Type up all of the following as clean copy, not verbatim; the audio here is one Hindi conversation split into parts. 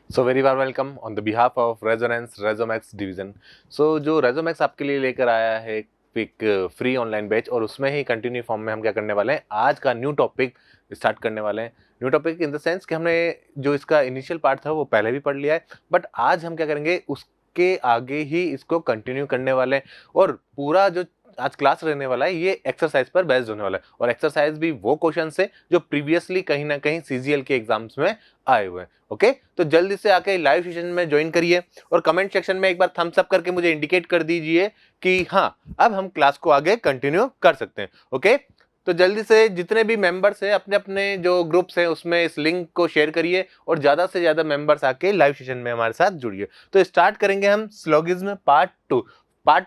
So very warm welcome on the behalf of Resonance Resomax division. So जो रेजोमैक्स आपके लिए लेकर आया है एक फ्री ऑनलाइन बैच, और उसमें ही कंटिन्यू फॉर्म में हम क्या करने वाले हैं, आज का न्यू टॉपिक स्टार्ट करने वाले हैं। New topic in the sense कि हमने जो इसका इनिशियल पार्ट था वो पहले भी पढ़ लिया है, बट आज हम क्या करेंगे, उसके आगे ही इसको कंटिन्यू करने वाले हैं। और पूरा जो आज क्लास रहने वाला है ये एक्सरसाइज पर बेस्ड होने वाला है, और एक्सरसाइज भी वो क्वेश्चन है जो प्रीवियसली कहीं ना कहीं सीजीएल के एग्जाम्स में आए हुए हैं। ओके, तो जल्दी से आके लाइव सेशन में ज्वाइन करिए और कमेंट सेक्शन में एक बार थम्स अप करके मुझे इंडिकेट कर दीजिए कि हाँ, अब हम क्लास को आगे कंटिन्यू कर सकते हैं। ओके, तो जल्दी से जितने भी मेंबर्स हैं अपने अपने जो ग्रुप्स हैं उसमें इस लिंक को शेयर करिए, और ज्यादा से ज्यादा मेंबर्स आके लाइव सेशन में हमारे साथ जुड़िए। तो स्टार्ट करेंगे हम सिलोगिज्म पार्ट 2। पार्ट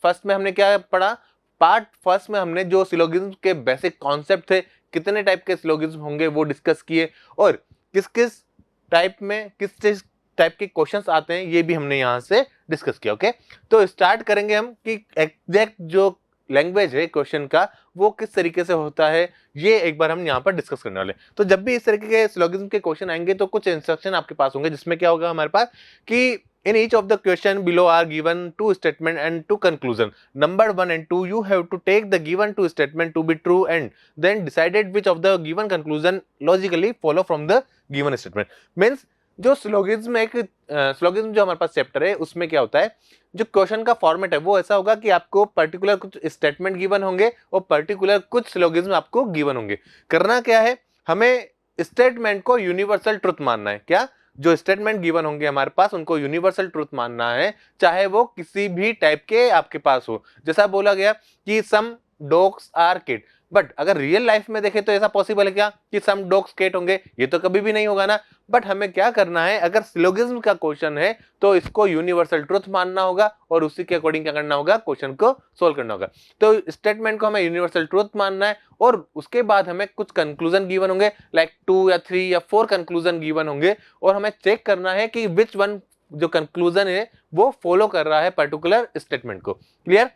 फर्स्ट में हमने क्या पढ़ा? पार्ट फर्स्ट में हमने जो सिलोगिज्म के बेसिक कॉन्सेप्ट थे, कितने टाइप के सिलोगिज्म होंगे वो डिस्कस किए, और किस किस टाइप में किस टाइप के क्वेश्चंस आते हैं ये भी हमने यहाँ से डिस्कस किया। ओके, तो स्टार्ट करेंगे हम कि एग्जैक्ट जो लैंग्वेज है क्वेश्चन का वो किस तरीके से होता है, ये एक बार हम यहाँ पर डिस्कस करने वाले। तो जब भी इस तरीके के सिलोगिज्म के क्वेश्चन आएंगे तो कुछ इंस्ट्रक्शन आपके पास होंगे, जिसमें क्या होगा हमारे पास कि in each of the question below are given two statement and two conclusion. Number 1 and 2 you have to take the given two statement to be true and then decided which of the given conclusion logically follow from the given statement. Means जो सिलोगिज्म सिलोगिज्म जो हमारे पास चैप्टर है उसमें क्या होता है, जो क्वेश्चन का फॉर्मेट है वो ऐसा होगा कि आपको पर्टिकुलर कुछ स्टेटमेंट गिवन होंगे और पर्टिकुलर कुछ सिलोगिज्म आपको गिवन होंगे। करना क्या है, हमें स्टेटमेंट को यूनिवर्सल ट्रुथ मानना है। क्या? जो स्टेटमेंट गिवन होंगे हमारे पास उनको यूनिवर्सल ट्रुथ मानना है, चाहे वो किसी भी टाइप के आपके पास हो। जैसा बोला गया कि some dogs are kid, but अगर रियल लाइफ में देखें तो ऐसा पॉसिबल है क्या कि सम डॉग्स केट होंगे? ये तो कभी भी नहीं होगा ना। बट हमें क्या करना है, अगर सिलोगिज्म का क्वेश्चन है तो इसको यूनिवर्सल ट्रुथ मानना होगा और उसी के अकॉर्डिंग क्या करना होगा, क्वेश्चन को सोल्व करना होगा। तो स्टेटमेंट को हमें यूनिवर्सल ट्रुथ मानना है, और उसके बाद हमें कुछ कंक्लूजन गिवन होंगे, लाइक 2 या 3 या 4 कंक्लूजन गिवन होंगे, और हमें चेक करना है कि विच वन जो कंक्लूजन है वो फॉलो कर रहा है पर्टिकुलर स्टेटमेंट को। क्लियर?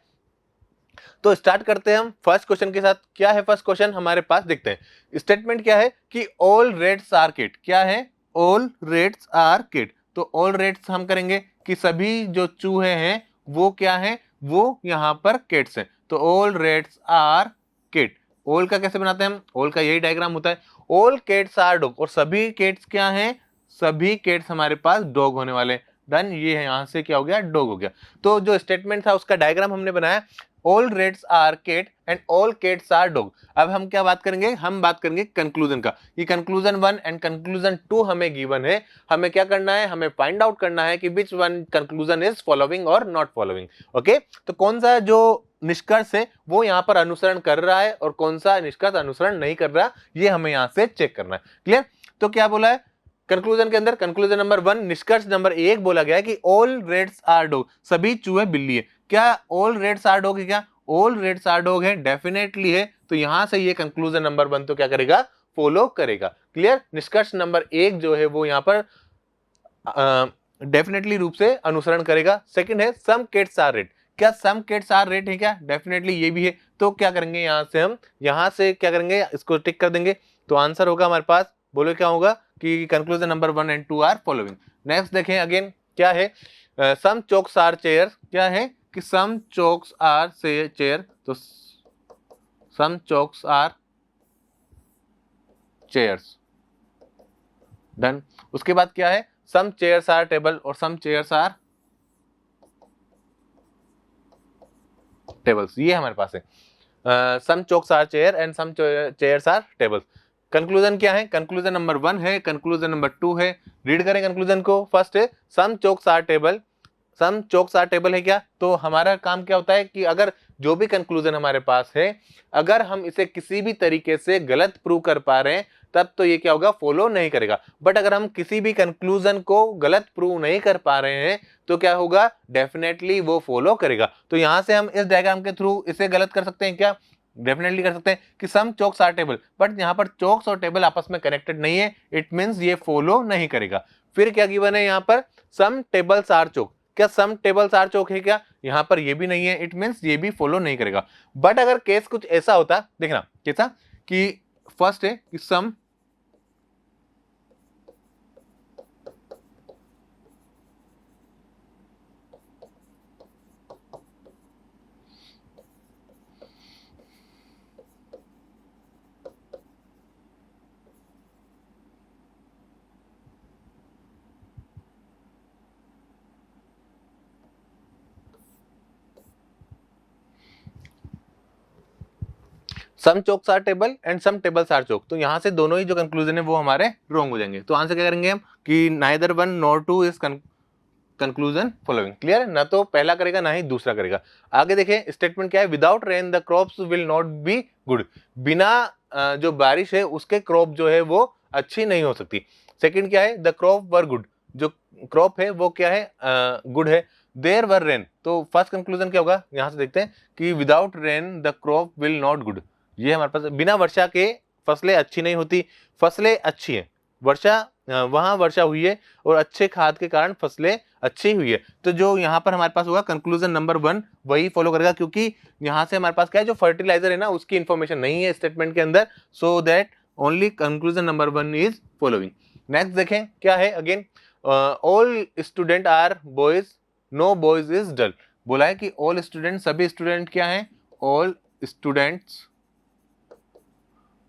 तो स्टार्ट करते हैं हम फर्स्ट क्वेश्चन के साथ। क्या है फर्स्ट क्वेश्चन हमारे पास, देखते हैं। स्टेटमेंट क्या है कि ऑल रेट्स आर किड। क्या है? All rats are kid. तो ऑल रेट्स हम करेंगे कि सभी जो चूहे हैं वो क्या है, वो यहां पर किड्स हैं। तो all rats are kid. All का कैसे बनाते हैं हम? ऑल का यही डायग्राम होता है, ऑल कैट्स आर डॉग, और सभी कैट्स क्या हैं, सभी कैट्स हमारे पास डॉग होने वाले। डन, ये यहां से क्या हो गया, डॉग हो गया। तो जो स्टेटमेंट था उसका डायग्राम हमने बनाया, all rats are cat and all cats are dog. अब हम क्या बात करेंगे, हम बात करेंगे कंक्लूजन का। ये कंक्लूजन 1 एंड कंक्लूजन 2 हमें गिवन है। हमें क्या करना है, हमें फाइंड आउट करना है कि which one conclusion is following और नॉट फॉलोइंग। ओके, तो कौन सा जो निष्कर्ष है वो यहाँ पर अनुसरण कर रहा है और कौन सा निष्कर्ष अनुसरण नहीं कर रहा, ये हमें यहाँ से चेक करना है। क्लियर? तो क्या बोला है कंक्लूजन के अंदर, कंक्लूजन नंबर 1 निष्कर्ष नंबर 1 बोला गया है कि ऑल रेट्स आर डॉग, सभी चूहे बिल्ली है। क्या ऑल रेट्स आर डॉग है? क्या ऑल रेट्स आर डॉग है? डेफिनेटली है। तो यहां से ये कंक्लूजन नंबर 1 तो क्या करेगा, फॉलो करेगा। क्लियर? निष्कर्ष नंबर 1 जो है वो यहां पर डेफिनेटली रूप से अनुसरण करेगा। सेकंड है सम कैट्स आर रेड। क्या सम कैट्स आर रेड है? क्या डेफिनेटली ये भी है। तो क्या करेंगे, यहां से हम यहां से क्या करेंगे, इसको टिक कर देंगे। तो आंसर होगा हमारे पास, बोलो क्या होगा कि conclusion number 1 and 2 are following. Next देखें अगेन क्या है, सम चोक्स आर चेयर। क्या है कि सम चोक्स आर से चेयर, तो some chalks are chairs. Done. उसके बाद क्या है, सम चेयर्स आर टेबल और सम चेयर्स आर टेबल्स। ये हमारे पास है, some chalks are chair and some chairs are tables. Conclusion क्या है, कंक्लूजन नंबर 1 है, कंक्लूजन नंबर 2 है। रीड करें कंक्लूजन को। फर्स्ट है some chalks are table, some chalks are table है। क्या? तो हमारा काम क्या होता है कि अगर जो भी कंक्लूजन हमारे पास है, अगर हम इसे किसी भी तरीके से गलत प्रूव कर पा रहे हैं तब तो ये क्या होगा, फॉलो नहीं करेगा। बट अगर हम किसी भी कंक्लूजन को गलत प्रूव नहीं कर पा रहे हैं तो क्या होगा, डेफिनेटली वो फॉलो करेगा। तो यहां से हम इस डायग्राम के थ्रू इसे गलत कर सकते हैं। क्या? डेफिनेटली कर सकते हैं कि some chalks are table, but यहां पर चोक्स और टेबल आपस में कनेक्टेड नहीं है, इट मींस ये फॉलो नहीं करेगा। फिर क्या गिवन है यहां पर, सम टेबल्स आर चोक। क्या सम टेबल्स आर चोक है? क्या यहां पर ये भी नहीं है, इट मींस ये भी फॉलो नहीं करेगा। बट अगर केस कुछ ऐसा होता, देखना कैसा, कि फर्स्ट है कि some some chalks are table and some tables are chalk. तो यहाँ से दोनों ही जो कंक्लूजन है वो हमारे रॉन्ग हो जाएंगे। तो आंसर क्या करेंगे हम कि neither one nor two is conclusion following. Clear है ना, तो पहला करेगा ना ही दूसरा करेगा। आगे देखें स्टेटमेंट क्या है, without rain the crops will not be good. बिना जो बारिश है उसके क्रॉप जो है वो अच्छी नहीं हो सकती। सेकंड क्या है, द क्रॉप वर गुड, जो क्रॉप है वो क्या है, गुड है। देयर वर रेन, तो फर्स्ट कंक्लूजन क्या होगा, यहां से देखते हैं कि without rain the crop will not good. ये हमारे पास बिना वर्षा के फसलें अच्छी नहीं होती, फसलें अच्छी हैं, वर्षा वहां वर्षा हुई है और अच्छे खाद के कारण फसलें अच्छी हुई है। तो जो यहाँ पर हमारे पास होगा कंक्लूजन नंबर 1 वही फॉलो करेगा, क्योंकि यहाँ से हमारे पास क्या है, जो फर्टिलाइजर है ना उसकी इंफॉर्मेशन नहीं है स्टेटमेंट के अंदर, so that only conclusion number 1 is following. Next देखें क्या है, again all student are boys, no boys is dull. बोला है कि ऑल स्टूडेंट, सभी स्टूडेंट क्या है, ऑल स्टूडेंट्स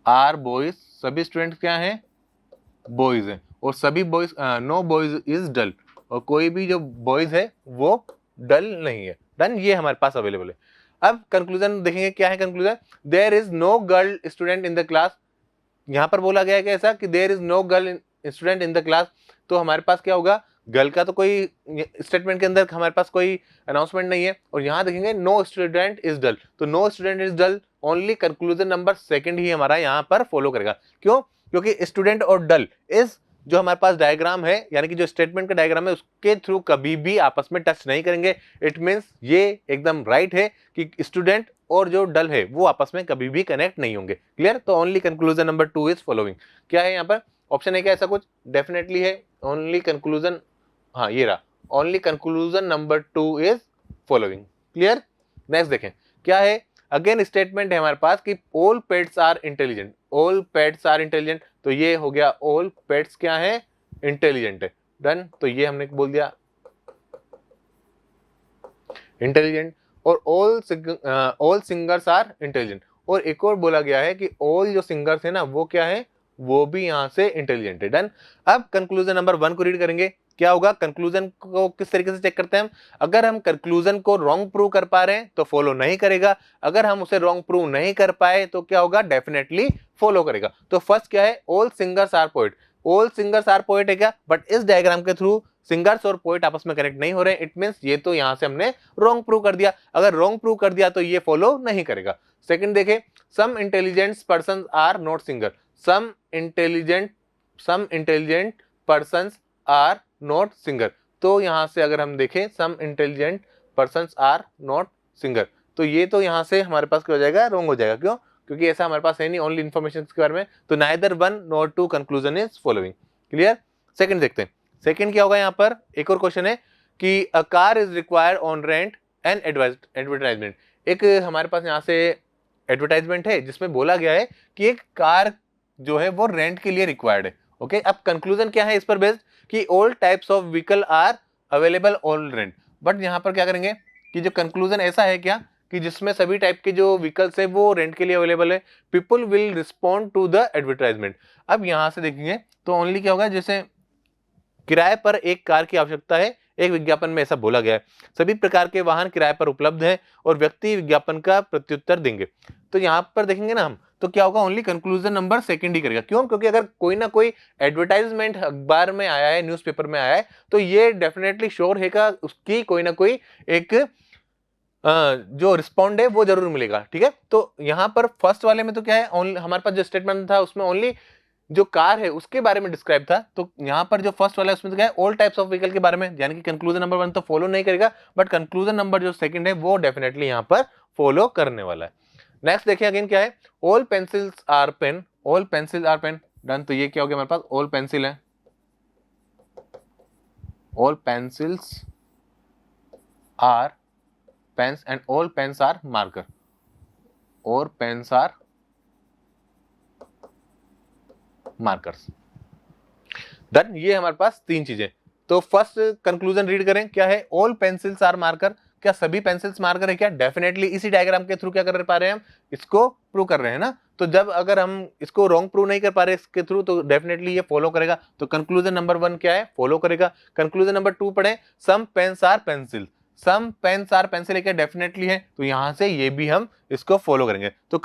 आर बॉयज, सभी स्टूडेंट क्या है, बॉयज है, और सभी boys, no boys is dull, और कोई भी जो बॉयज है वो डल नहीं है। डन, ये हमारे पास अवेलेबल है। अब कंक्लूजन देखेंगे क्या है conclusion, there is no girl student in the class. यहां पर बोला गया है कि ऐसा कि there is no girl student in the class, तो हमारे पास क्या होगा, गर्ल का तो कोई स्टेटमेंट के अंदर हमारे पास कोई अनाउंसमेंट नहीं है। और यहां देखेंगे नो स्टूडेंट इज डल, तो no student is dull, only conclusion number 2 ही हमारा यहाँ पर फॉलो करेगा। क्यों, क्योंकि स्टूडेंट और डल इस जो हमारे पास डायग्राम है, यानी कि जो स्टेटमेंट का डायग्राम है उसके थ्रू कभी भी आपस में टच नहीं करेंगे। इट मींस ये एकदम राइट है कि स्टूडेंट और जो डल है वो आपस में कभी भी कनेक्ट नहीं होंगे। क्लियर, तो only conclusion number 2 is following. क्या है यहाँ पर ऑप्शन है क्या, ऐसा कुछ डेफिनेटली है, ओनली कंक्लूजन, हाँ ये रहा, only conclusion number 2 is following. Clear, next देखें क्या है, अगेन स्टेटमेंट है हमारे पास कि all pets are intelligent, all pets are intelligent, तो ये हो गया ऑल पेट्स क्या है, इंटेलिजेंट है। डन, तो ये हमने बोल दिया इंटेलिजेंट। और ऑल सिंगर्स आर इंटेलिजेंट, और एक और बोला गया है कि ऑल जो सिंगर्स है ना वो क्या है, वो भी यहां से इंटेलिजेंट है। डन, अब कंक्लूजन नंबर 1 को रीड करेंगे, क्या होगा, कंक्लूजन को किस तरीके से चेक करते हैं हम, अगर हम कंक्लूजन को रॉन्ग प्रूव कर पा रहे हैं तो फॉलो नहीं करेगा, अगर हम उसे रॉन्ग प्रूव नहीं कर पाए तो क्या होगा, डेफिनेटली फॉलो करेगा। तो फर्स्ट क्या है, all singers are poet, all singers are poet है क्या, बट इस डायग्राम के थ्रू सिंगर्स और पोएट आपस में कनेक्ट नहीं हो रहे हैं, इट मींस ये तो यहां से हमने रॉन्ग प्रूव कर दिया। अगर रॉन्ग प्रूव कर दिया तो ये फॉलो नहीं करेगा। सेकंड देखे, some intelligent person are not singer, some intelligent persons are not singer, तो यहां से अगर हम देखें some intelligent persons are not singer, तो ये तो यहां से हमारे पास क्या हो जाएगा, रॉन्ग हो जाएगा। क्यों, क्योंकि ऐसा हमारे पास है नहीं ओनली इन्फॉर्मेशन के बारे में, तो neither 1 nor 2 conclusion is following. Clear, second देखते हैं, सेकंड क्या होगा, यहाँ पर एक और क्वेश्चन है कि a car is required on rent and advertisement. एक हमारे पास यहाँ से एडवर्टाइजमेंट है जिसमें बोला गया है कि एक कार जो है वो रेंट के लिए रिक्वायर्ड है। ओके, अब कंक्लूजन क्या है इस पर बेस्ड कि all types of vehicle are available on rent, but यहाँ पर क्या करेंगे कि जो कंक्लूजन ऐसा है क्या कि जिसमें सभी टाइप के जो व्हीकल्स है वो रेंट के लिए अवेलेबल है, people will respond to the advertisement. अब यहाँ से देखेंगे तो ओनली क्या होगा, जैसे किराए पर एक कार की आवश्यकता है, एक विज्ञापन में ऐसा बोला गया है, सभी प्रकार के वाहन किराए पर उपलब्ध हैं और व्यक्ति विज्ञापन का प्रत्युत्तर देंगे। तो यहाँ पर देखेंगे ना हम, तो क्या होगा, ओनली कंक्लूजन नंबर 2 ही करेगा। क्यों, क्योंकि अगर कोई ना कोई एडवर्टाइजमेंट अखबार में आया है, न्यूज़पेपर में आया है, तो ये डेफिनेटली श्योर है का उसकी कोई ना कोई एक जो रिस्पॉन्ड है वो जरूर मिलेगा। ठीक है, तो यहाँ पर फर्स्ट वाले में तो क्या है, हमारे पास जो स्टेटमेंट था उसमें ओनली जो कार है उसके बारे में डिस्क्राइब था, तो यहाँ पर जो फर्स्ट वाला है उसमें तो क्या है, ऑल टाइप्स ऑफ व्हीकल के बारे में, यानी कि कंक्लूजन नंबर 1 तो फॉलो नहीं करेगा, बट कंक्लूजन नंबर जो 2 है वो डेफिनेटली यहाँ पर फॉलो करने वाला है। नेक्स्ट देखिए अगेन क्या है, all pencils are pen, all pencil are pen. Done, तो ये क्या हो गया हमारे पास, ऑल पेंसिल है, all pencils are pens and all pens are marker, और पेन्स आर मार्कर्स। डन, ये हमारे पास 3 चीजें। तो फर्स्ट कंक्लूजन रीड करें, क्या है, ऑल पेंसिल्स आर मार्कर, क्या सभी पेंसिल्स मार्कर है क्या, डेफिनेटली इसी डायग्राम के थ्रू क्या कर पा रहे हैं हम, इसको प्रूव कर रहे हैं ना। तो जब अगर हम इसको रॉन्ग प्रूव नहीं कर पा रहे इसके थ्रू, तो डेफिनेटली ये फॉलो करेगा, तो कंक्लूजन नंबर 1 क्या है, फॉलो करेगा। कंक्लूजन नंबर 2 पढ़े, some pens are pencil, some pens are pencil है क्या, डेफिनेटली है, तो यहाँ से ये भी हम इसको फॉलो करेंगे। तो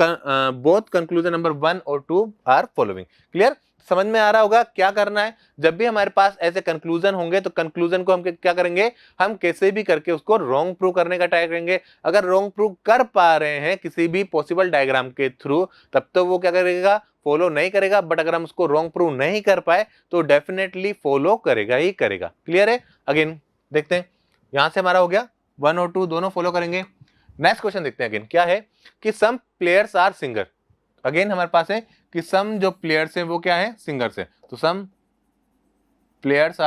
बोथ कंक्लूजन नंबर 1 और 2 आर फॉलोइंग। क्लियर, समझ में आ रहा होगा क्या करना है। जब भी हमारे पास ऐसे कंक्लूजन होंगे तो कंक्लूजन को हम क्या करेंगे, हम कैसे भी करके उसको रॉन्ग प्रूव करने का ट्राई करेंगे। अगर रॉन्ग प्रूव कर पा रहे हैं किसी भी पॉसिबल डायग्राम के थ्रू, तब तो वो क्या करेगा, फॉलो नहीं करेगा। बट अगर हम उसको रॉन्ग प्रूव नहीं कर पाए तो डेफिनेटली फॉलो करेगा ही करेगा। क्लियर है। अगेन देखते हैं, यहां से हमारा हो गया 1 और 2 दोनों फॉलो करेंगे। नेक्स्ट क्वेश्चन देखते हैं। अगेन क्या है कि some players are singer. Again हमारे पास है कि सम जो प्लेयर्स हैं वो क्या है, सिंगर्स है। तो सम प्लेयर्स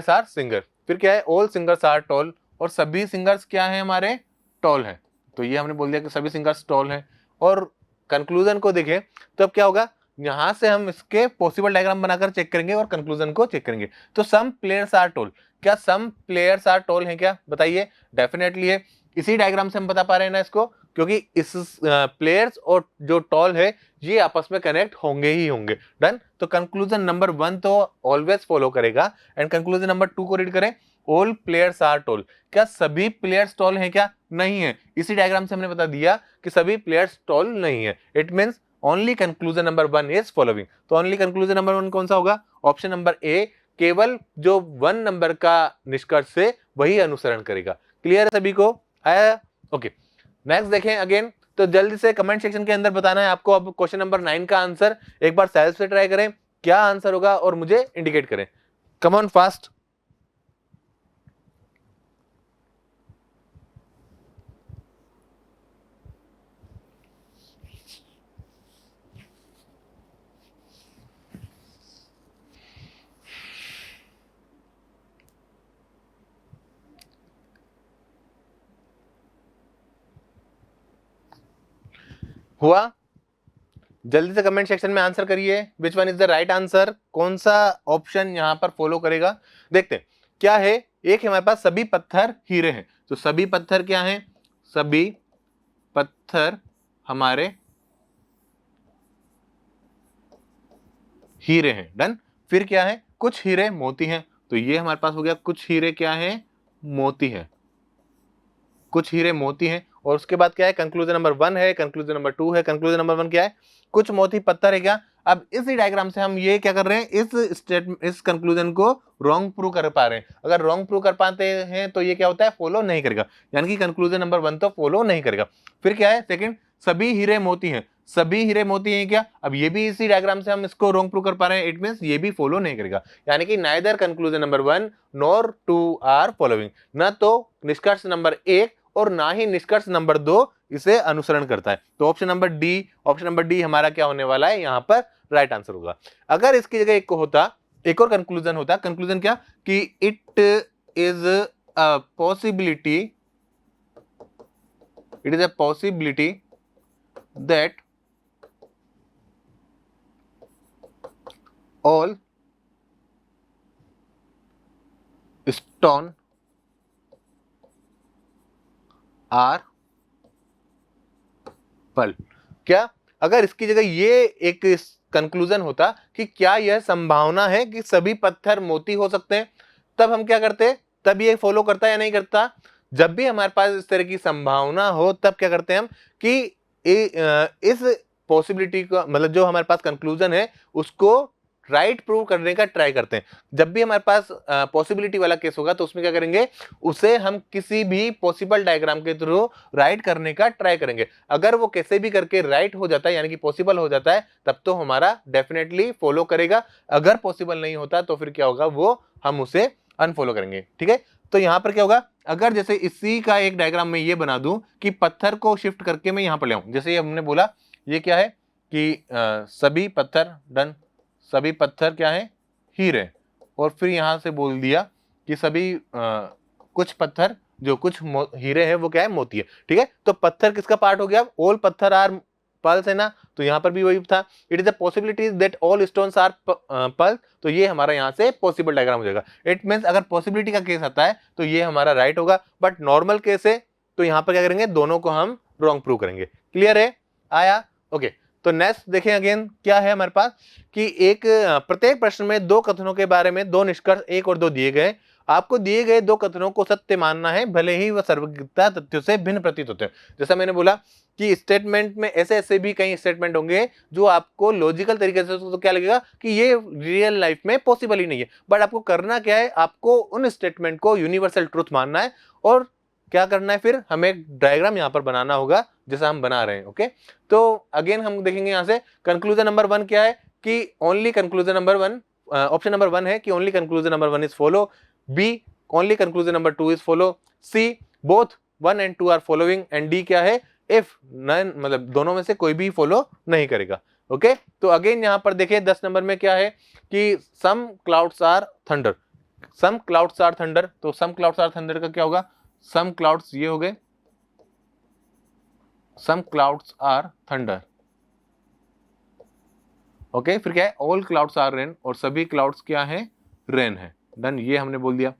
आर सिंगर। फिर क्या है, ऑल सिंगर्स आर टॉल, और सभी सिंगर्स क्या है हमारे, टॉल है। तो ये हमने बोल दिया कि सभी सिंगर्स टॉल हैं। और कंक्लूजन को देखें तो अब क्या होगा, यहां से हम इसके पॉसिबल डायग्राम बनाकर चेक करेंगे और कंक्लूजन को चेक करेंगे। तो सम प्लेयर्स आर टॉल, क्या सम प्लेयर्स आर टॉल है क्या, बताइए। डेफिनेटली है, इसी डायग्राम से हम बता पा रहे हैं ना इसको, क्योंकि इस प्लेयर्स और जो टॉल है ये आपस में कनेक्ट होंगे ही होंगे। डन। तो कंक्लूजन नंबर 1 तो ऑलवेज फॉलो करेगा। एंड कंक्लूजन नंबर 2 को रीड करें, ऑल प्लेयर्स आर टॉल, क्या सभी प्लेयर्स टॉल हैं क्या, नहीं है। इसी डायग्राम से हमने बता दिया कि सभी प्लेयर्स टॉल नहीं है। It means only conclusion number 1 is following. तो ओनली कंक्लूजन नंबर 1 कौन सा होगा, ऑप्शन नंबर ए, केवल जो 1 नंबर का निष्कर्ष है वही अनुसरण करेगा। क्लियर है सभी को, आया। ओके, नेक्स्ट देखें। अगेन तो जल्दी से कमेंट सेक्शन के अंदर बताना है आपको। अब क्वेश्चन नंबर 9 का आंसर एक बार सेल्फ से ट्राई करें, क्या आंसर होगा और मुझे इंडिकेट करें। Come on fast. हुआ, जल्दी से कमेंट सेक्शन में आंसर करिए, which one is the right answer, कौन सा ऑप्शन यहां पर फॉलो करेगा। देखते हैं क्या है। एक हमारे पास सभी पत्थर हीरे हैं। तो सभी पत्थर क्या हैं, सभी पत्थर हमारे हीरे हैं। डन। फिर क्या है, कुछ हीरे मोती हैं। तो ये हमारे पास हो गया, कुछ हीरे क्या है, मोती है, कुछ हीरे मोती हैं। और उसके बाद क्या है, कंक्लूजन नंबर 1 है, कंक्लूजन नंबर 2 है। कंक्लूजन नंबर 1 क्या है, कुछ मोती पत्थर है क्या। अब इसी डायग्राम से हम ये क्या कर रहे हैं, इस कंक्लूजन को रॉन्ग प्रूव कर पा रहे हैं। अगर रॉन्ग प्रूव कर पाते हैं तो ये क्या होता है, फॉलो नहीं करेगा, यानी कि कंक्लूजन नंबर 1 तो फॉलो नहीं करेगा। फिर क्या है, सेकंड, सभी हीरे मोती हैं। सभी हीरे मोती हैं क्या, अब ये भी इसी डायग्राम से हम इसको रॉन्ग प्रूव कर पा रहे हैं। इट मींस ये भी फॉलो नहीं करेगा, यानी कि neither conclusion number 1 nor 2 are following. ना तो निष्कर्ष नंबर 1 और ना ही निष्कर्ष नंबर 2 इसे अनुसरण करता है। तो ऑप्शन नंबर डी हमारा क्या होने वाला है, यहां पर राइट आंसर होगा। अगर इसकी जगह एक को होता, एक और कंक्लूजन होता, कंक्लूजन क्या, कि it is a possibility, it is a possibility that all stone are pearl। क्या अगर इसकी जगह ये एक कंक्लूजन होता कि क्या यह संभावना है कि सभी पत्थर मोती हो सकते हैं, तब हम क्या करते, तब ये फॉलो करता या नहीं करता। जब भी हमारे पास इस तरह की संभावना हो तब क्या करते हैं हम कि इस पॉसिबिलिटी का मतलब जो हमारे पास कंक्लूजन है उसको राइट प्रूव करने का ट्राई करते हैं। जब भी हमारे पास पॉसिबिलिटी वाला केस होगा तो उसमें क्या करेंगे, उसे हम किसी भी पॉसिबल डायग्राम के थ्रू राइट करने का ट्राई करेंगे। अगर वो कैसे भी करके राइट हो जाता है यानी कि पॉसिबल हो जाता है, तब तो हमारा डेफिनेटली फॉलो करेगा। अगर पॉसिबल नहीं होता तो फिर क्या होगा, वो हम उसे अनफॉलो करेंगे। ठीक है, तो यहां पर क्या होगा, अगर जैसे इसी का एक डायग्राम में ये बना दूं कि पत्थर को शिफ्ट करके मैं यहां पर ले आऊं, जैसे ये हमने बोला ये क्या है कि सभी पत्थर, डन, सभी पत्थर क्या है, हीरे। और फिर यहां से बोल दिया कि सभी कुछ पत्थर जो कुछ हीरे हैं वो क्या है, मोती है। ठीक है, तो पत्थर किसका पार्ट हो गया, ऑल पत्थर आर पल्स है ना, तो यहां पर भी वही था, it is a possibility that all stones are pulse. तो ये हमारा यहां से पॉसिबल डायग्राम हो जाएगा। इट मींस अगर पॉसिबिलिटी का केस आता है तो ये हमारा राइट होगा, बट नॉर्मल केस है तो यहां पर क्या करेंगे, दोनों को हम रॉन्ग प्रूव करेंगे। क्लियर है, आया। ओके, तो नेक्स्ट देखें अगेन क्या है हमारे पास कि एक प्रत्येक प्रश्न में दो कथनों के बारे में दो निष्कर्ष 1 और 2 दिए गए। आपको दिए गए दो कथनों को सत्य मानना है, भले ही वह सर्वज्ञता तथ्यों से भिन्न प्रतीत होते हैं। जैसा मैंने बोला कि स्टेटमेंट में ऐसे ऐसे भी कई स्टेटमेंट होंगे जो आपको लॉजिकल तरीके से तो क्या लगेगा कि ये रियल लाइफ में पॉसिबल ही नहीं है, बट आपको करना क्या है, आपको उन स्टेटमेंट को यूनिवर्सल ट्रूथ मानना है और क्या करना है, फिर हमें एक डायग्राम यहाँ पर बनाना होगा जैसा हम बना रहे हैं। ओके, तो अगेन हम देखेंगे यहाँ से कंक्लूजन नंबर 1 क्या है कि only conclusion number 1, option number 1 है कि only conclusion number 1 is follow, B only conclusion number 2 is follow, C both 1 and 2 are following, and D क्या है इफ नन, मतलब दोनों में से कोई भी फॉलो नहीं करेगा। ओके, तो अगेन यहाँ पर देखिए 10 नंबर में क्या है कि some clouds are thunder, some clouds are thunder, तो सम क्लाउड्स आर थंडर का क्या होगा, सम क्लाउड्स ये हो गए, सम क्लाउड्स आर थंडर। ओके, फिर क्या है ऑल क्लाउड्स आर रेन, और सभी क्लाउड्स क्या है, रेन है। डन, ये हमने बोल दिया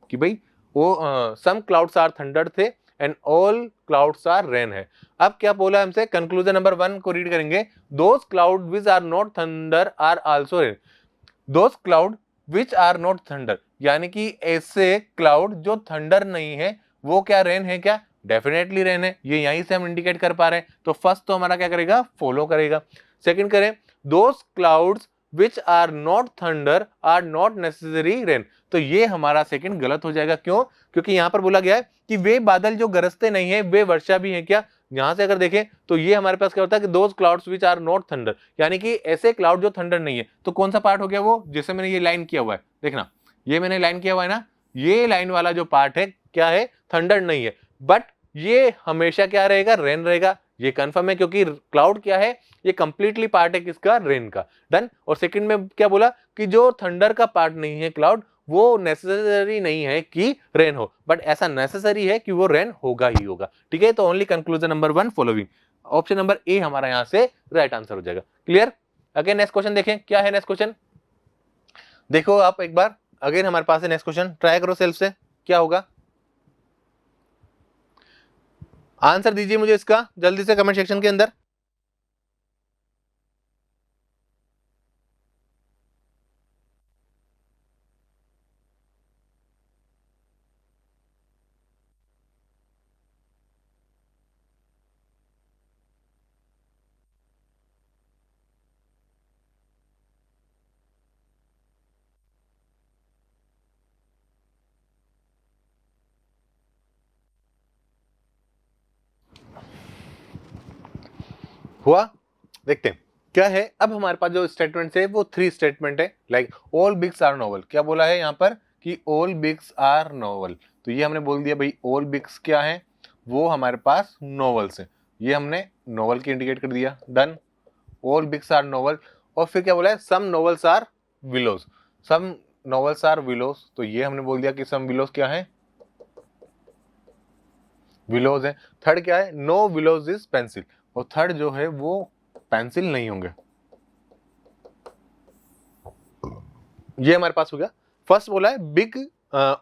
कि भाई वो सम क्लाउड्स आर थंडर थे and all clouds are rain है। अब क्या बोला हमसे, कंक्लूजन नंबर 1 को रीड करेंगे, those cloud which are not thunder are also rain, those cloud which are not thunder, यानी कि ऐसे क्लाउड जो थंडर नहीं है वो क्या रेन है, क्या डेफिनेटली रेन है, ये यहीं से हम इंडिकेट कर पा रहे हैं। तो फर्स्ट तो हमारा क्या करेगा, फॉलो करेगा। सेकंड करें, those clouds which are not thunder are not necessary rain, तो ये हमारा सेकंड गलत हो जाएगा। क्यों, क्योंकि यहां पर बोला गया है कि वे बादल जो गरजते नहीं है वे वर्षा भी है क्या, यहां से अगर देखें तो ये हमारे पास क्या होता है कि those clouds which are not thunder, यानी कि ऐसे क्लाउड जो थंडर नहीं है। तो कौन सा पार्ट हो गया वो, जैसे मैंने ये लाइन किया हुआ है, देखना ये मैंने लाइन किया हुआ है ना, ये लाइन वाला जो पार्ट है क्या है, थंडर नहीं है, बट ये हमेशा क्या रहेगा, रेन रहेगा। ये कंफर्म है क्योंकि क्लाउड क्या है, ये कंप्लीटली पार्ट है किसका, रेन का। डन, और सेकंड में क्या बोला कि जो थंडर का पार्ट नहीं है क्लाउड, वो नेसेसरी नहीं है कि रेन हो, बट ऐसा नेसेसरी है कि वो रेन होगा ही होगा। ठीक है, तो only conclusion number 1 following, option number A हमारा यहां से राइट आंसर हो जाएगा। क्लियर। अगेन नेक्स्ट क्वेश्चन देखें, क्या है नेक्स्ट क्वेश्चन, देखो आप एक बार अगेन हमारे पास है नेक्स्ट क्वेश्चन, ट्राई करो सेल्फ से क्या होगा, आंसर दीजिए मुझे इसका जल्दी से कमेंट सेक्शन के अंदर। हुआ, देखते हैं क्या है। अब हमारे पास जो स्टेटमेंट है वो 3 स्टेटमेंट है, like all bigs are novel, क्या बोला है यहाँ पर कि ऑल बिग्स आर नोवेल, तो ये हमने बोल दिया भाई ऑल बिग्स क्या है, वो हमारे पास नोवेल्स है, ये हमने नोवेल की इंडिकेट कर दिया। Done, all bigs are novel, और फिर क्या बोला है, some novels are willows, some novels are willows, तो ये हमने बोल दिया कि सम विलोज क्या है, विलोज है। थर्ड क्या है, नो विलोज इज पेंसिल, और थर्ड जो है वो पेंसिल नहीं होंगे, ये हमारे पास हो गया। फर्स्ट बोला है big,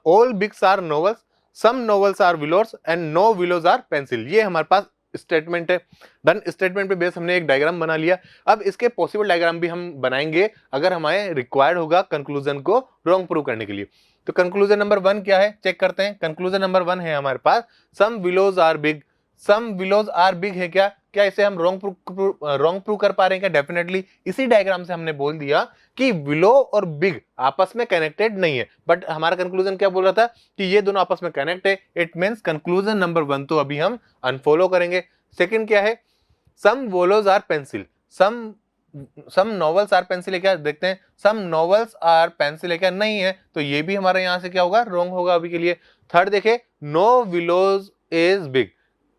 all bigs are novels, some novels are willows and no willows are pencil, ये हमारे पास स्टेटमेंट है। डन, स्टेटमेंट पे बेस हमने एक डायग्राम बना लिया। अब इसके पॉसिबल डायग्राम भी हम बनाएंगे अगर हमें रिक्वायर्ड होगा कंक्लूजन को रॉन्ग प्रूव करने के लिए। तो कंक्लूजन नंबर 1 क्या है, चेक करते हैं। कंक्लूजन नंबर 1 है हमारे पास some willows are big, some willows are big है क्या, क्या इसे हम रॉन्ग प्रूव कर पा रहे हैं क्या, डेफिनेटली। इसी डायग्राम से हमने बोल दिया कि विलो और बिग आपस में कनेक्टेड नहीं है, बट हमारा कंक्लूजन क्या बोल रहा था कि ये दोनों आपस में कनेक्ट है। इट मींस कंक्लूजन नंबर 1 तो अभी हम अनफॉलो करेंगे। सेकंड क्या है, some willows are pencil, some novels are pencil है क्या, देखते हैं सम नॉवेल्स आर पेंसिल है क्या, नहीं है, तो ये भी हमारा यहां से क्या होगा, रॉन्ग होगा अभी के लिए। थर्ड देखे, नो विलोज इज बिग,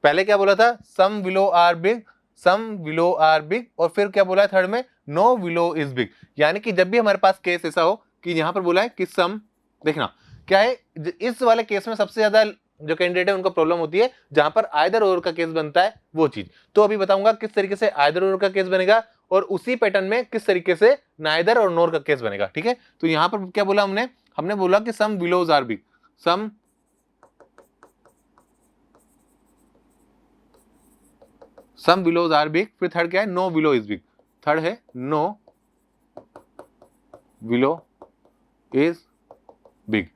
पहले क्या बोला था, some willow are big, some willow are big, और फिर क्या बोला है थर्ड में, नो विलो इज बिग, यानी कि जब भी हमारे पास केस ऐसा हो कि यहां पर बोला है कि सम, देखना क्या है, इस वाले केस में सबसे ज्यादा जो कैंडिडेट है उनको प्रॉब्लम होती है जहां पर आइदर और का केस बनता है वो चीज। तो अभी बताऊंगा किस तरीके से आइदर और का केस बनेगा और उसी पैटर्न में किस तरीके से नाइदर और नोर का केस बनेगा। ठीक है, तो यहां पर क्या बोला हमने, हमने बोला कि some willows are big, some willows are big, फिर थर्ड क्या है, no willow is big, third है नो बिलो इज बिग।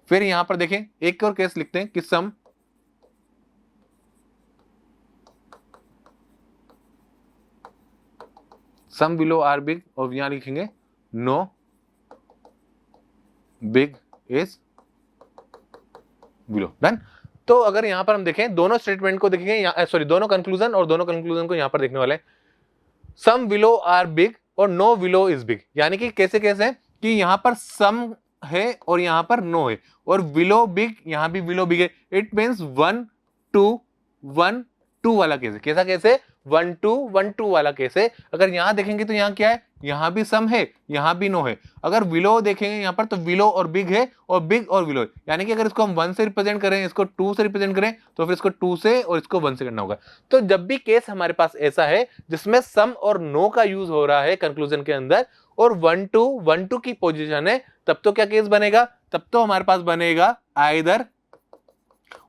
फिर यहां पर देखें एक और केस लिखते हैं कि सम बिलो आर बिग, और यहां लिखेंगे no big is below. Done. तो अगर यहां पर हम देखें दोनों स्टेटमेंट को देखेंगे, सॉरी दोनों कंक्लूजन, और दोनों कंक्लूजन को यहां पर देखने वाले, सम बिलो आर बिग और नो बिलो इज बिग, यानी कि कैसे कैसे कि यहां पर सम है और यहां पर नो है, और बिलो बिग, यहां भी बिलो बिग है। इट मींस 1 2 1 2 वाला केस है। कैसा केस है, 1 2 1 2 वाला केस है। अगर यहां देखेंगे तो यहां क्या है, यहां भी सम है, यहां भी नो है। अगर बिलो देखेंगे यहां पर तो बिलो और बिग है, और बिग और बिलो है, यानी कि अगर इसको हम 1 से रिप्रेजेंट करें, इसको 2 से रिप्रेजेंट करें, तो फिर इसको 2 से और इसको 1 से करना होगा। तो जब भी केस हमारे पास ऐसा है जिसमें सम और नो का यूज हो रहा है कंक्लूजन के अंदर, और 1 2 1 2 की पोजीशन है, तब तो क्या केस बनेगा, तब तो हमारे पास बनेगा आइदर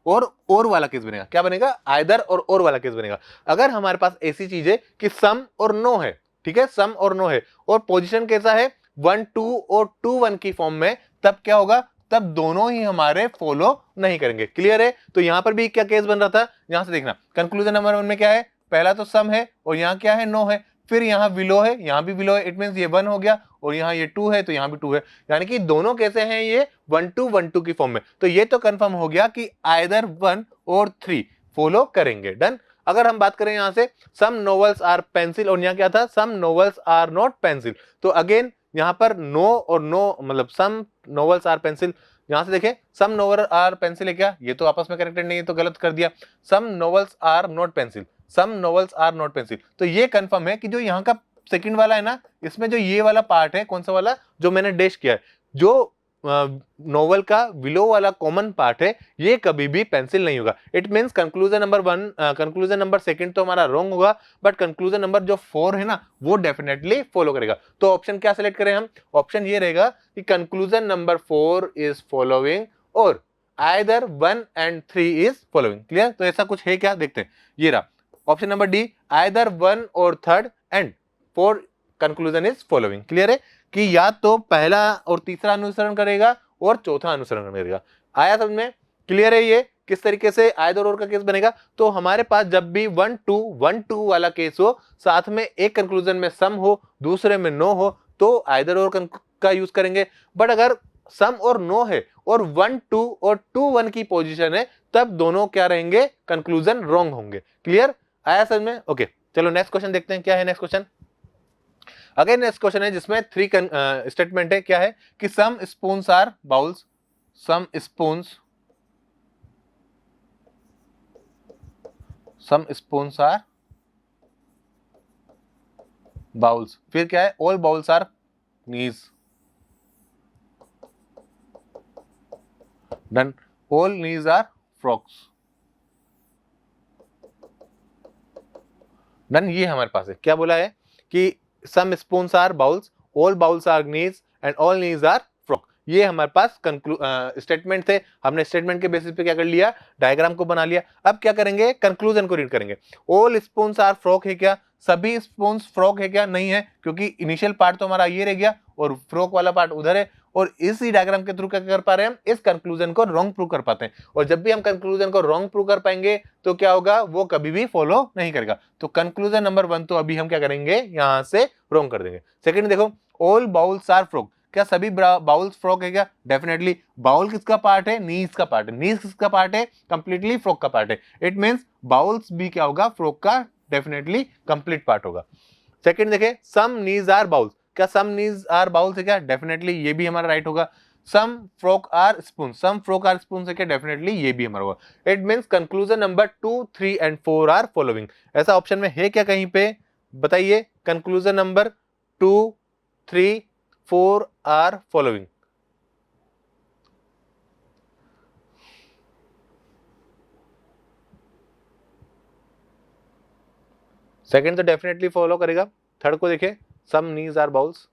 और वाला केस बनेगा। क्या बनेगा, आइदर और वाला केस बनेगा। अगर हमारे पास ऐसी चीज है कि सम और नो है, ठीक है, सम और नो है, और पोजीशन कैसा है 1 2 और 2 1 की फॉर्म में, तब क्या होगा, तब दोनों ही हमारे फॉलो नहीं करेंगे। क्लियर है। तो यहां पर भी क्या केस बन रहा था, यहां से देखना कंक्लूजन नंबर 1 में क्या है, पहला तो सम है और यहां क्या है, नो है, फिर यहां बिलो है, यहां भी बिलो है, इट मींस ये 1 हो गया, और यहां ये 2 है तो यहां भी 2 है, यानी कि दोनों कैसे हैं, ये 1 2 1 2 की फॉर्म में। तो ये तो कंफर्म हो गया कि आइदर 1 और 3 फॉलो करेंगे। डन। अगर हम बात करें यहां से सम नोवेल्स आर पेंसिल, और यहां क्या था, सम नोवेल्स आर नॉट पेंसिल, तो अगेन यहां पर नो और नो, मतलब सम नोवेल्स आर पेंसिल, यहां से देखें सम नोवेल आर पेंसिल है क्या, ये तो आपस में कनेक्टेड नहीं है, तो गलत कर दिया। Some novels are not pencil, some novels are not pencil, तो ये कंफर्म है कि जो यहाँ का सेकंड वाला है ना, इसमें जो ये वाला पार्ट है, कौन सा वाला, जो मैंने डैश किया है, जो नोवेल का बिलो वाला कॉमन पार्ट है, ये कभी भी पेंसिल नहीं होगा। It means conclusion number 1, conclusion number 2 तो हमारा रॉन्ग होगा, बट कंक्लूजन नंबर जो 4 है ना, वो डेफिनेटली फॉलो करेगा। तो ऑप्शन क्या सिलेक्ट करें हम, ऑप्शन ये रहेगा कि कंक्लूजन नंबर 4 इज फॉलोइंग, और either 1 and 3 is following. Clear. तो ऐसा कुछ है क्या, देखते हैं। ये रहा ऑप्शन नंबर डी, आइदर 1 और third and 4 conclusion is following. Clear है कि या तो पहला और तीसरा अनुसरण करेगा और चौथा अनुसरण करेगा। आया समझ में। क्लियर है ये किस तरीके से आइदर और का केस बनेगा। तो हमारे पास जब भी 1 2 1 2 वाला केस हो, साथ में एक कंक्लूजन में सम हो, दूसरे में नो हो, तो आइदर और का यूज करेंगे। बट अगर सम और नो है और 1 2 और 2 1 की पोजीशन है, तब दोनों क्या रहेंगे, कंक्लूजन रॉन्ग होंगे। क्लियर। आया समझ में। ओके, चलो नेक्स्ट क्वेश्चन देखते हैं। क्या है next question. Again next question है जिसमें 3 स्टेटमेंट है। क्या है कि some spoons are bowls, some spoons, some spoons are bowls, फिर क्या है, all bowls are knees. Done. All knees are frocks. Done. ये हमारे पास है। क्या बोला है कि some spoons are bowls, all bowls are knees, and all knees are frock. ये हमारे पास स्टेटमेंट थे। हमने स्टेटमेंट के बेसिस पे क्या कर लिया, डायग्राम को बना लिया। अब क्या करेंगे, कंक्लूजन को रीड करेंगे। ऑल स्पून्स आर फ्रॉक है क्या, सभी स्पून्स फ्रॉक है क्या, नहीं है, क्योंकि इनिशियल पार्ट तो हमारा ये रह गया और फ्रॉक वाला पार्ट उधर है, और इसी डायग्राम के थ्रू क्या कर पा रहे हैं हम, इस कंक्लूजन को रॉन्ग प्रूव कर पाते हैं। और जब भी हम कंक्लूजन को रॉन्ग प्रूव कर पाएंगे तो क्या होगा, वो कभी भी फॉलो नहीं करेगा। तो कंक्लूजन नंबर 1 तो अभी हम क्या करेंगे, यहां से रॉन्ग कर देंगे। सेकंड देखो, ऑल बाउल्स आर फ्रॉक, क्या सभी बाउल्स फ्रॉक है क्या, डेफिनेटली। बाउल किसका पार्ट है, नीज का पार्ट है। नीज किसका पार्ट है, कंप्लीटली फ्रॉक का पार्ट है। इट मींस बाउल्स भी क्या होगा, फ्रॉक का डेफिनेटली कंप्लीट पार्ट होगा। सेकंड देखे, सम नीज आर बाउल्स, क्या सम नीज आर बाउल्स है क्या, डेफिनेटली ये भी हमारा राइट होगा। Some frock are spoon, some frock are spoon है क्या, डेफिनेटली ये भी हमारा होगा। It means conclusion number 2 3 and 4 are following. ऐसा ऑप्शन में है क्या कहीं पे, बताइए। Conclusion number 2 3 4 are following. Second तो डेफिनेटली फॉलो करेगा। थर्ड को देखे, सम नीज आर बाउल्स,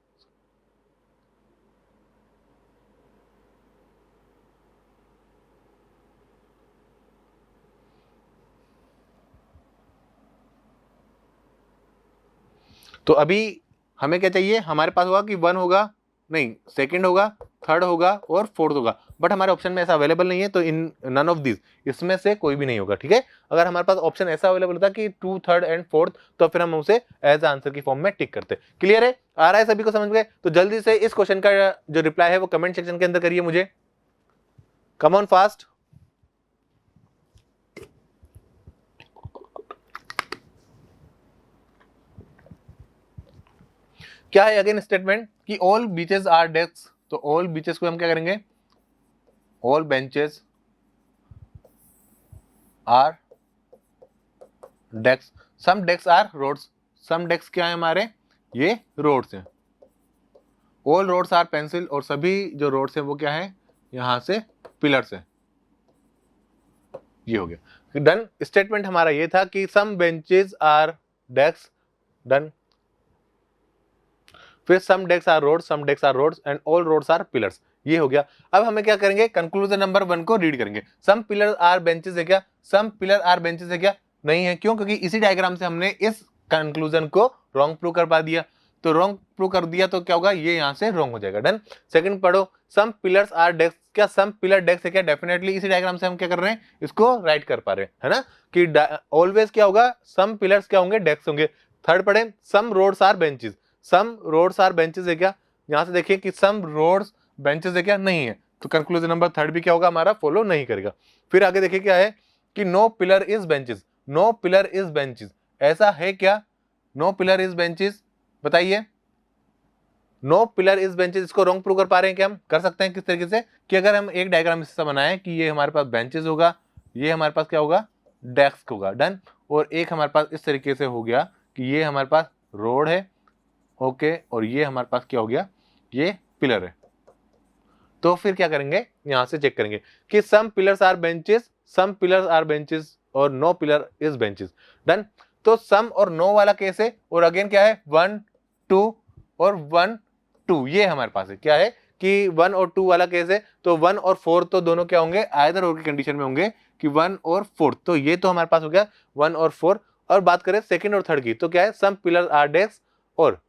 तो अभी हमें क्या चाहिए, हमारे पास होगा कि 1 होगा, नहीं सेकंड होगा, थर्ड होगा और फोर्थ होगा, बट हमारे ऑप्शन में ऐसा अवेलेबल नहीं है, तो इन नन ऑफ दिस, इसमें से कोई भी नहीं होगा। ठीक है, अगर हमारे पास ऑप्शन ऐसा अवेलेबल होता कि 2, थर्ड एंड फोर्थ, तो फिर हम उसे एज आंसर की फॉर्म में टिक करते। क्लियर है, आ रहा है सभी को समझ में? तो जल्दी से इस क्वेश्चन का जो रिप्लाई है वो कमेंट सेक्शन के अंदर करिए मुझे, कम ऑन फास्ट। क्या है अगेन स्टेटमेंट कि ऑल बीचेस आर डेस्क, तो ऑल बीचेस को हम क्या करेंगे, all benches are desk, some desk are roads, some desk क्या है हमारे, ये रोड्स हैं। ऑल रोड्स आर पेंसिल, और सभी जो रोड्स हैं वो क्या है, यहां से पिलर्स है। ये हो गया डन। स्टेटमेंट हमारा ये था कि some benches are desk, done. फिर some desk are roads, some desk are rods and all rods are pillars, ये हो गया। अब हमें क्या करेंगे, कंक्लूजन नंबर 1 को रीड करेंगे। सम पिलर आर बेंचेस है क्या, सम पिलर आर बेंचेस है क्या, नहीं है। क्यों? क्योंकि इसी डायग्राम से हमने इस कंक्लूजन को रॉन्ग प्रूव कर पा दिया, तो रॉन्ग प्रूव कर दिया तो क्या होगा, ये यहां से रॉन्ग हो जाएगा। डन। सेकंड पढ़ो, सम पिलर्स आर डेस्क, क्या सम पिलर डेस्क है क्या, डेफिनेटली इसी डायग्राम से हम क्या कर रहे हैं, इसको राइट कर पा रहे हैं, है ना, कि ऑलवेज क्या होगा, सम पिलर्स क्या होंगे, डेस्क होंगे। थर्ड पढ़े, some rods are benches, some rods are benches है क्या, यहां से देखिए कि सम रोड्स बेंचेस है क्या, नहीं है, तो कंक्लूजन नंबर 3 भी क्या होगा हमारा, फॉलो नहीं करेगा। फिर आगे देखिए क्या है कि no pillar is benches, no pillar is benches, ऐसा है क्या, नो पिलर इज बेंचेस, बताइए। नो पिलर इज बेंचेस, इसको रॉन्ग प्रूव कर पा रहे हैं क्या, हम कर सकते हैं किस तरीके से, कि अगर हम एक डायग्राम इससे बनाएं कि ये हमारे पास बेंचेस होगा, ये हमारे पास क्या होगा, डेस्क होगा, डन। और एक हमारे पास इस तरीके से हो गया कि ये हमारे पास रोड है, ओके, और ये हमारे पास क्या हो गया, ये पिलर है। तो फिर क्या करेंगे, यहां से चेक करेंगे कि some pillars are benches, some pillars are benches और no pillar is benches, done. तो सम और नो वाला केस है, और अगेन क्या है, 1 2 और 1 2, ये हमारे पास है, क्या है कि 1 और 2 वाला केस है। तो 1 और 4 तो दोनों क्या होंगे, आइदर और की कंडीशन में होंगे कि 1 और 4, तो ये तो हमारे पास हो गया 1 और 4। और बात करें सेकंड और थर्ड की, तो क्या है, सम पिलर आर डेस्क और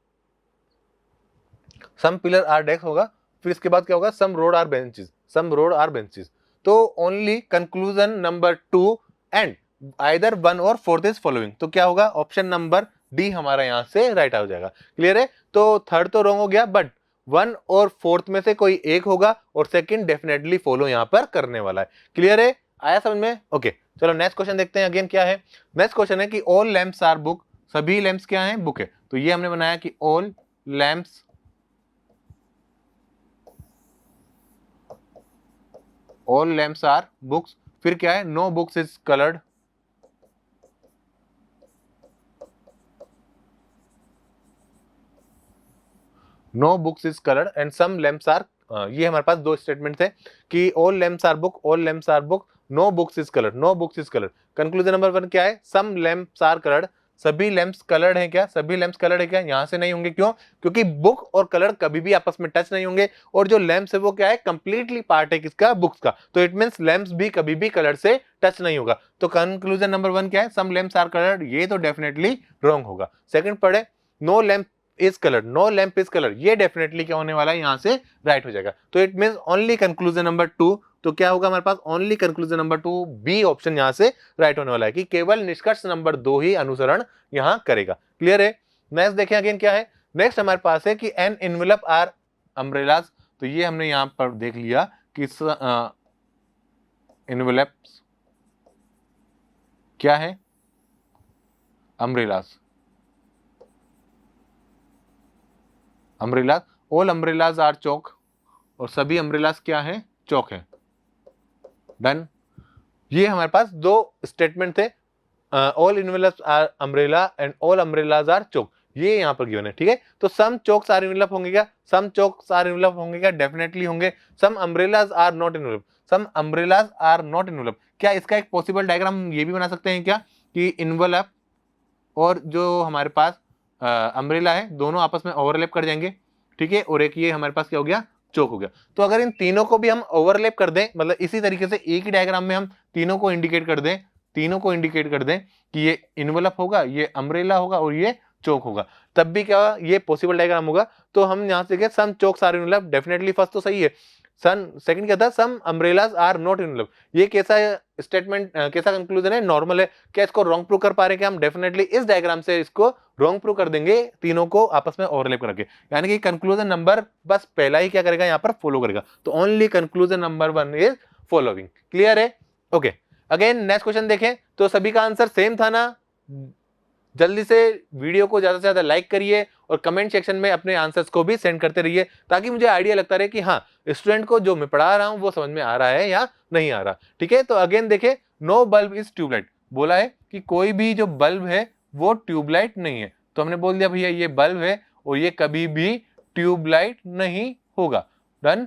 सम पिलर आर डेस्क होगा। फिर इसके बाद क्या होगा, some rod are benches, some rod are benches. तो only conclusion number 2 and either 1 और 4 इज फॉलोइंग, तो क्या होगा, ऑप्शन नंबर डी हमारा यहां से राइट हो जाएगा। क्लियर है, तो थर्ड तो रॉन्ग हो गया, बट 1 और 4 में से कोई एक होगा, और सेकंड डेफिनेटली फॉलो यहां पर करने वाला है। क्लियर है, आया समझ में? ओके, चलो नेक्स्ट क्वेश्चन देखते हैं। अगेन क्या है, नेक्स्ट क्वेश्चन है कि ऑल लैंप्स आर बुक, सभी लैंप्स क्या है, बुक है। तो ये हमने बनाया कि all lamps, all lamps are books. फिर क्या है, no books is coloured, no books is coloured and some lamps are, ये हमारे पास दो स्टेटमेंट थे कि all lamps are book, all lamps are book, no books is coloured, no books is coloured. Conclusion number 1 क्या है, सम लैंप्स आर कलर्ड, सभी लैंप्स कलर्ड है क्या, सभी लैंप्स कलर्ड है क्या, यहां से नहीं होंगे। क्यों? क्योंकि बुक और कलर कभी भी आपस में टच नहीं होंगे, और जो लैंप्स है वो क्या है, कंप्लीटली पार्ट है किसका, बुक्स का, तो इट मींस लैंप्स भी कभी भी कलर से टच नहीं होगा। तो कंक्लूजन नंबर 1 क्या है, सम लैंप्स आर कलर्ड, ये तो डेफिनेटली रॉन्ग होगा। सेकंड पढ़े, no lamp is colour, no lamp is colour, ये डेफिनेटली क्या होने वाला है, यहां से राइट हो जाएगा। तो it means only conclusion number 2, तो क्या होगा हमारे पास, only conclusion number 2 B option यहां से राइट होने वाला है, कि केवल निष्कर्ष नंबर 2 ही अनुसरण यहां करेगा। क्लियर है, नेक्स्ट देखें अगेन क्या है, नेक्स्ट हमारे पास है कि एन इनवेलप आर अम्ब्रेलास, तो ये हमने यहां पर देख लिया कि इनवेलप्स क्या है, umbrellas, umbrellas, all umbrellas are chalk, और सभी अम्ब्रेलास क्या है, चौक है, डन। ये हमारे पास दो स्टेटमेंट थे, all envelopes are umbrella and all umbrellas are chalk, ये यहां पर गिवन है। ठीक है, तो सम चौक्स आर इनवेलप होंगे क्या, सम चौक्स आर इनवेलप होंगे क्या, डेफिनेटली होंगे। Some umbrellas are not envelope, some umbrellas are not envelope, क्या इसका एक पॉसिबल डायग्राम ये भी बना सकते हैं क्या, कि इनवेलप और जो हमारे पास अम्ब्रेला है दोनों आपस में ओवरलैप कर जाएंगे, ठीक है, और एक ये हमारे पास क्या हो गया, चौक हो गया। तो अगर इन तीनों को भी हम ओवरलैप कर दें, मतलब इसी तरीके से एक ही डायग्राम में हम तीनों को इंडिकेट कर दें, तीनों को इंडिकेट कर दें कि ये इनवेलप होगा, ये अम्ब्रेला होगा और ये चोक होगा, तब भी क्या ये पॉसिबल डायग्राम होगा। तो हम यहाँ से सम चोक्स आर इन लब, डेफिनेटली फर्स्ट तो सही है। सेकंड क्या था, सम अम्ब्रेलाज आर नॉट इन लब, ये कैसा स्टेटमेंट, कैसा कंक्लूजन है, नॉर्मल है। क्या इसको रॉन्ग प्रूव कर पा रहे हैं क्या हम, डेफिनेटली इस डायग्राम से इसको रॉन्ग प्रूव कर देंगे, तीनों को आपस में ओवरलैप करके। यानी कि कंक्लूजन नंबर बस पहला ही क्या करेगा यहाँ पर फॉलो करेगा, तो only conclusion number 1 is following. Clear है? ओके, अगेन नेक्स्ट क्वेश्चन देखें तो सभी का आंसर सेम था ना। जल्दी से वीडियो को ज्यादा से ज्यादा लाइक करिए और कमेंट सेक्शन में अपने आंसर्स को भी सेंड करते रहिए, ताकि मुझे आइडिया लगता रहे कि हाँ स्टूडेंट को जो मैं पढ़ा रहा हूं वो समझ में आ रहा है या नहीं आ रहा। ठीक है, तो अगेन देखें, नो बल्ब इज ट्यूबलाइट, बोला है कि कोई भी जो बल्ब है वो ट्यूबलाइट नहीं है, तो हमने बोल दिया भैया ये बल्ब है और ये कभी भी ट्यूबलाइट नहीं होगा। डन,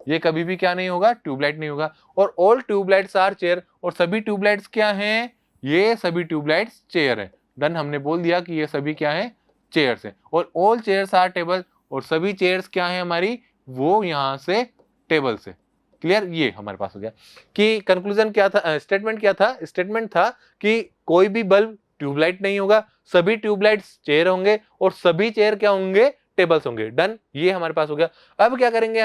ये कभी भी क्या नहीं होगा, ट्यूबलाइट नहीं होगा। और ऑल ट्यूबलाइट्स आर चेयर, और सभी ट्यूबलाइट्स क्या हैं, ये सभी ट्यूबलाइट्स चेयर है। डन, हमने बोल दिया कि ये सभी क्या है, चेयर्स है। और ऑल चेयर्स आर टेबल, और सभी चेयर्स क्या है हमारी, वो यहां से टेबल से। क्लियर, ये हमारे पास हो गया कि कंक्लूजन क्या था, स्टेटमेंट क्या था, स्टेटमेंट था कि कोई भी बल्ब ट्यूबलाइट नहीं होगा, सभी ट्यूबलाइट्स चेयर होंगे और सभी चेयर क्या होंगे, टेबल्स होंगे। डन, ये हमारे पास हो गया। अब क्या करेंगे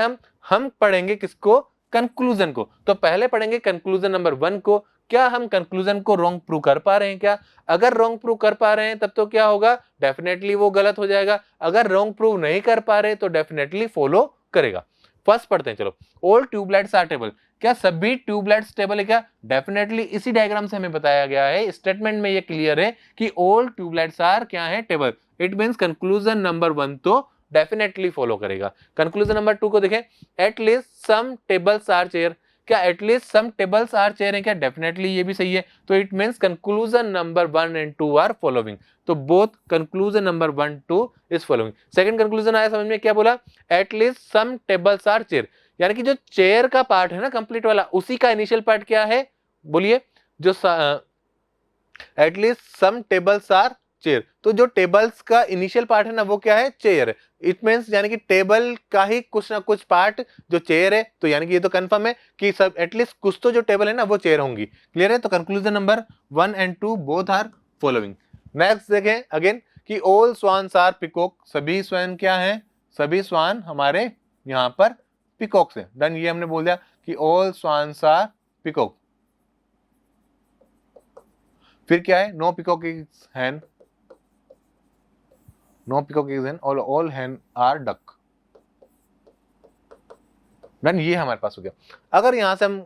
हम पढ़ेंगे किसको, कंक्लूजन को। तो पहले पढ़ेंगे कंक्लूजन नंबर 1 को। क्या हम कंक्लूजन को रॉन्ग प्रूव कर पा रहे हैं क्या? अगर रॉन्ग प्रूव कर पा रहे हैं तब तो क्या होगा, डेफिनेटली वो गलत हो जाएगा। अगर रॉन्ग प्रूव नहीं कर पा रहे तो डेफिनेटली फॉलो करेगा। फर्स्ट पढ़ते हैं, चलो। ऑल ट्यूबलाइट्स आर टेबल, क्या सभी ट्यूबलाइट्स टेबल है क्या? डेफिनेटली इसी डायग्राम से हमें बताया गया है, स्टेटमेंट में ये क्लियर है कि ऑल ट्यूबलाइट्स आर क्या है, table. It means conclusion number 1 तो डेफिनेटली फॉलो करेगा। कंक्लूजन नंबर 2 को देखें, at least some tables are chair, क्या at least some tables are chair है क्या? डेफिनेटली ये भी सही है। तो it means conclusion number 1 and 2 are following. तो both conclusion number 1 2 is following. Second conclusion आया समझ में, क्या बोला, at least some tables are chair, यानी कि जो चेयर का पार्ट है ना कंप्लीट वाला, उसी का इनिशियल पार्ट क्या है, बोलिए, जो at least some tables are chair, तो जो टेबल्स का इनिशियल पार्ट है ना वो क्या है, चेयर है। इट मींस यानी कि टेबल का ही कुछ ना कुछ पार्ट जो चेयर है, तो यानी कि ये तो कंफर्म है कि सब एटलीस्ट कुछ तो जो टेबल है ना वो चेयर होंगी। क्लियर है? तो conclusion number 1 and 2 both are following. Next देखें अगेन कि ऑल स्वान्स आर पिकॉक, सभी स्वैन क्या है, सभी स्वान हमारे यहाँ पर पिकॉक्स है। डन, ये हमने बोल दिया कि ऑल स्वान्स आर पिकॉक। फिर क्या है, no peacock is hen, no peacock is hen, all hen are duck. Done, ये हमारे पास हो गया। अगर यहां से हम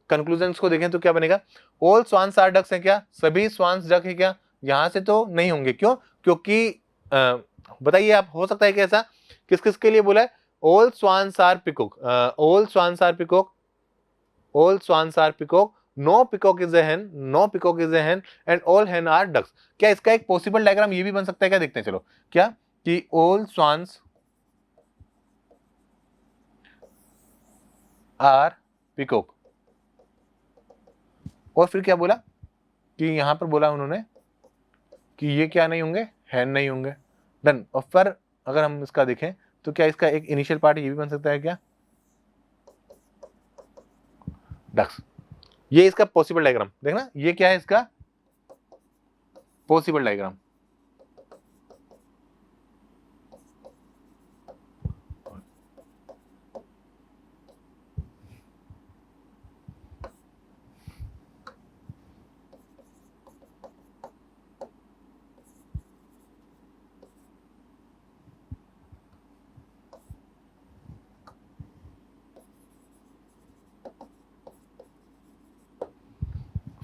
कंक्लूजन्स को देखें तो क्या बनेगा, ऑल स्वान्स आर डक्स है क्या, सभी स्वान्स डक है क्या? यहां से तो नहीं होंगे, क्यों, क्योंकि बताइए आप, हो सकता है कि ऐसा किस किस के लिए बोला है, all swans are peacock, all swans are peacock, all swans are peacock, no peacock is a hen, no peacock is a hen and all hen are ducks. क्या इसका एक पॉसिबल डायग्राम ये भी बन सकता है क्या, देखते हैं चलो। क्या कि ऑल स्वान्स आर पिकॉक, और फिर क्या बोला कि यहां पर बोला उन्होंने कि ये क्या नहीं होंगे, hen नहीं होंगे। डन, और फिर अगर हम इसका देखें तो क्या इसका एक इनिशियल पार्ट ये भी बन सकता है क्या, डक्स। ये इसका पॉसिबल डायग्राम देखना, ये क्या है इसका पॉसिबल डायग्राम।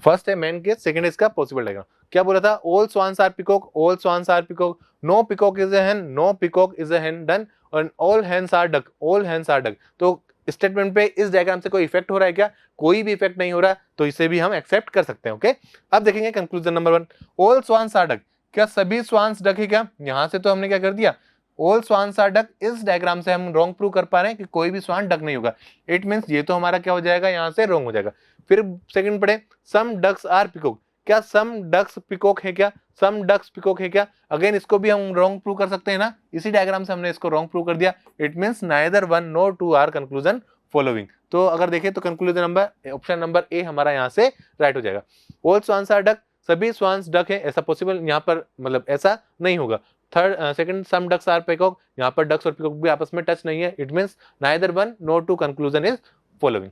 फर्स्ट है मेन केस, सेकंड इसका पॉसिबल डायग्राम। क्या बोला था, all swans are peacock, all swans are peacock, no peacock is a hen, no peacock is a hen। Done, और all hens are duck, all hens are duck. तो स्टेटमेंट पे इस डायग्राम से कोई इफेक्ट हो रहा है क्या, कोई भी इफेक्ट नहीं हो रहा, तो इसे भी हम एक्सेप्ट कर सकते हैं। ओके, अब देखेंगे conclusion number 1, all swans are duck, क्या सभी स्वान्स डक है क्या? यहां से तो हमने क्या कर दिया, ऑल स्वान्स आर डक, इस डायग्राम से हम रॉन्ग प्रूव कर पा रहे हैं कि कोई भी स्वान डक नहीं होगा। इट मींस ये तो हमारा क्या हो जाएगा, यहां से रॉन्ग हो जाएगा। फिर सेकंड पढ़े, सम डक्स आर पिकॉक, क्या सम डक्स पिकॉक है क्या, सम डक्स पिकॉक है क्या? अगेन इसको भी हम रॉन्ग प्रूव कर सकते हैं ना, इसी डायग्राम से हमने इसको रॉन्ग प्रूव कर दिया। It means neither 1 nor 2 are conclusion following. तो अगर देखें तो conclusion number option number A हमारा यहां से राइट हो जाएगा। ऑल स्वान्स आर डक, सभी स्वान्स डक है, ऐसा पॉसिबल यहाँ पर मतलब ऐसा नहीं होगा। Second, some ducks are peacock, यहाँ पर डक्स और पिकॉक भी आपस में टच नहीं है, it means neither one no two conclusion is following.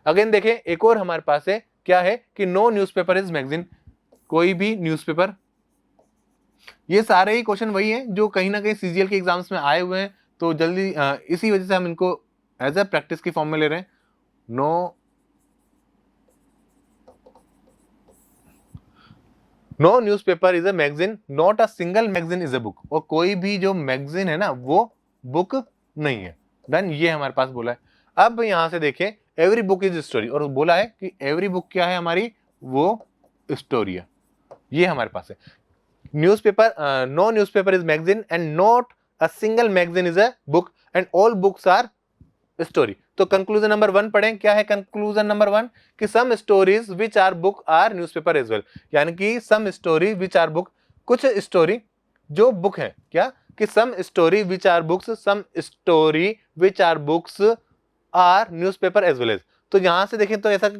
Again देखें, एक और हमारे पास है, क्या है कि नो न्यूज़पेपर इज मैगजीन, कोई भी न्यूज़पेपर। ये सारे ही क्वेश्चन वही हैं जो कहीं ना कहीं सीजीएल के एग्जाम्स में आए हुए हैं, तो जल्दी इसी वजह से हम इनको एज अ प्रैक्टिस की फॉर्म में ले रहे हैं। No newspaper is a magazine, not a single magazine is a book, और कोई भी जो मैगजीन है ना वो बुक नहीं है। डन, ये हमारे पास बोला है। अब यहां से देखें, एवरी बुक इज स्टोरी, और बोला है कि एवरी बुक क्या है हमारी, वो स्टोरी है। ये हमारे पास है। Newspaper, no newspaper is magazine and not a single magazine is a book and all books are story. तो कंक्लूजन नंबर 1 पढ़ें, क्या है कंक्लूजन नंबर 1 कि some stories which are book are newspaper as well, यानी कि some story which are book, कुछ स्टोरी जो बुक है, क्या कि some story which are books, some story which are books are newspaper as well as. तो यहां से देखें तो ऐसा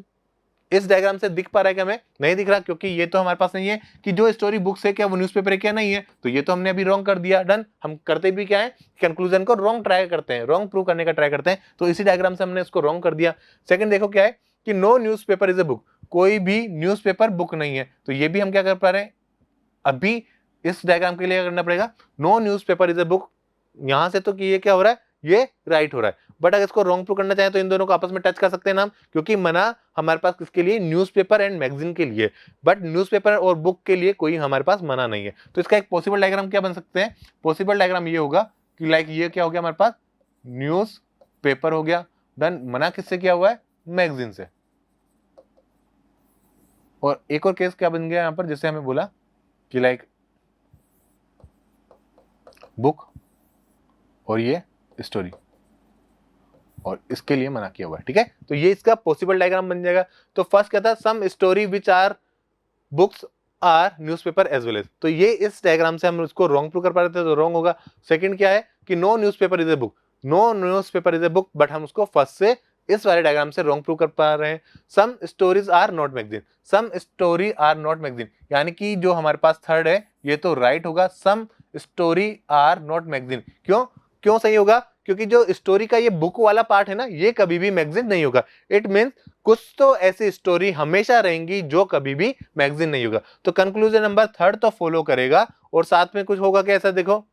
इस डायग्राम से दिख पा रहा है कि हमें नहीं दिख रहा, क्योंकि ये तो हमारे पास नहीं है कि जो स्टोरी बुक्स है क्या वो न्यूज़पेपर है क्या नहीं है, तो ये तो हमने अभी रॉन्ग कर दिया। डन, हम करते भी क्या है, कंक्लूजन को रॉन्ग ट्राई करते हैं, रॉन्ग प्रूव करने का ट्राई करते हैं, तो इसी डायग्राम से हमने इसको रॉन्ग कर दिया। सेकंड देखो क्या है कि no newspaper is a book, कोई भी न्यूज़पेपर बुक नहीं है, तो ये भी हम क्या कर पा रहे हैं, अभी इस डायग्राम के लिए करना पड़ेगा no newspaper is a book. यहां से तो कि ये क्या हो रहा है, ये राइट हो रहा है, बट अगर इसको रॉन्ग प्रूव करना चाहे तो इन दोनों को आपस में टच कर सकते हैं ना, क्योंकि मना हमारे पास किसके लिए, न्यूज़पेपर एंड मैगजीन के लिए, बट न्यूज़पेपर और बुक के लिए कोई हमारे पास मना नहीं है। तो इसका एक पॉसिबल डायग्राम क्या बन सकते हैं, पॉसिबल डायग्राम ये होगा कि लाइक ये क्या हो गया हमारे पास, न्यूज पेपर हो गया, डन, मना किससे किया हुआ है, मैगजीन से। और एक और केस क्या बन गया यहां पर, जैसे हमें बोला कि लाइक बुक और ये स्टोरी, और इसके लिए मना किया हुआ है, ठीक है। तो ये इसका पॉसिबल डायग्राम बन जाएगा। तो फर्स्ट क्या था, some story which are books are newspaper as well as, तो ये इस डायग्राम से हम उसको रॉन्ग प्रूव कर पा रहे थे, तो रॉन्ग होगा। सेकंड क्या है कि no newspaper is a book, no newspaper is a book, but हम उसको फर्स्ट से इस वाले डायग्राम से रॉन्ग प्रूव कर पा रहे हैं। Some stories are not magazine, some story are not magazine, यानी कि जो हमारे पास थर्ड है ये तो राइट होगा, some story are not magazine. क्यों क्यों सही होगा, क्योंकि जो स्टोरी का ये बुक वाला पार्ट है ना, ये कभी भी मैगजीन नहीं होगा। इट मींस कुछ तो ऐसी स्टोरी हमेशा रहेंगी जो कभी भी मैगजीन नहीं होगा। तो कंक्लूजन नंबर 3 तो फॉलो करेगा, और साथ में कुछ होगा कैसा, देखो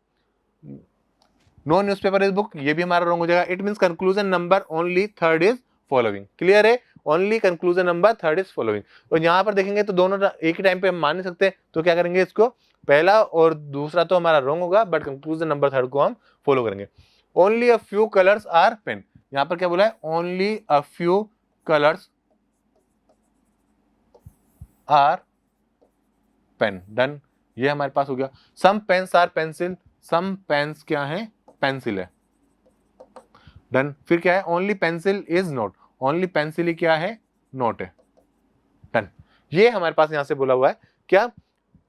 नो न्यूज़पेपर इज बुक, ये भी हमारा रॉन्ग हो जाएगा। It means conclusion number only 3 is following. Clear है, only conclusion number 3 is following. और यहां पर देखेंगे तो दोनों एक ही टाइम पे हम मान नहीं सकते, तो क्या करेंगे, इसको पहला और दूसरा तो हमारा रॉन्ग होगा, बट कंक्लूजन नंबर 3 को हम फॉलो करेंगे। Only a few colours are pen, यहां पर क्या बोला है, only a few colours are pen. Done, ये हमारे पास हो गया। Some pens are pencil, some pens क्या है, पेंसिल है। डन, फिर क्या है, only pencil is note, only pencil ही क्या है, नोट है। डन, ये हमारे पास यहां से बोला हुआ है क्या।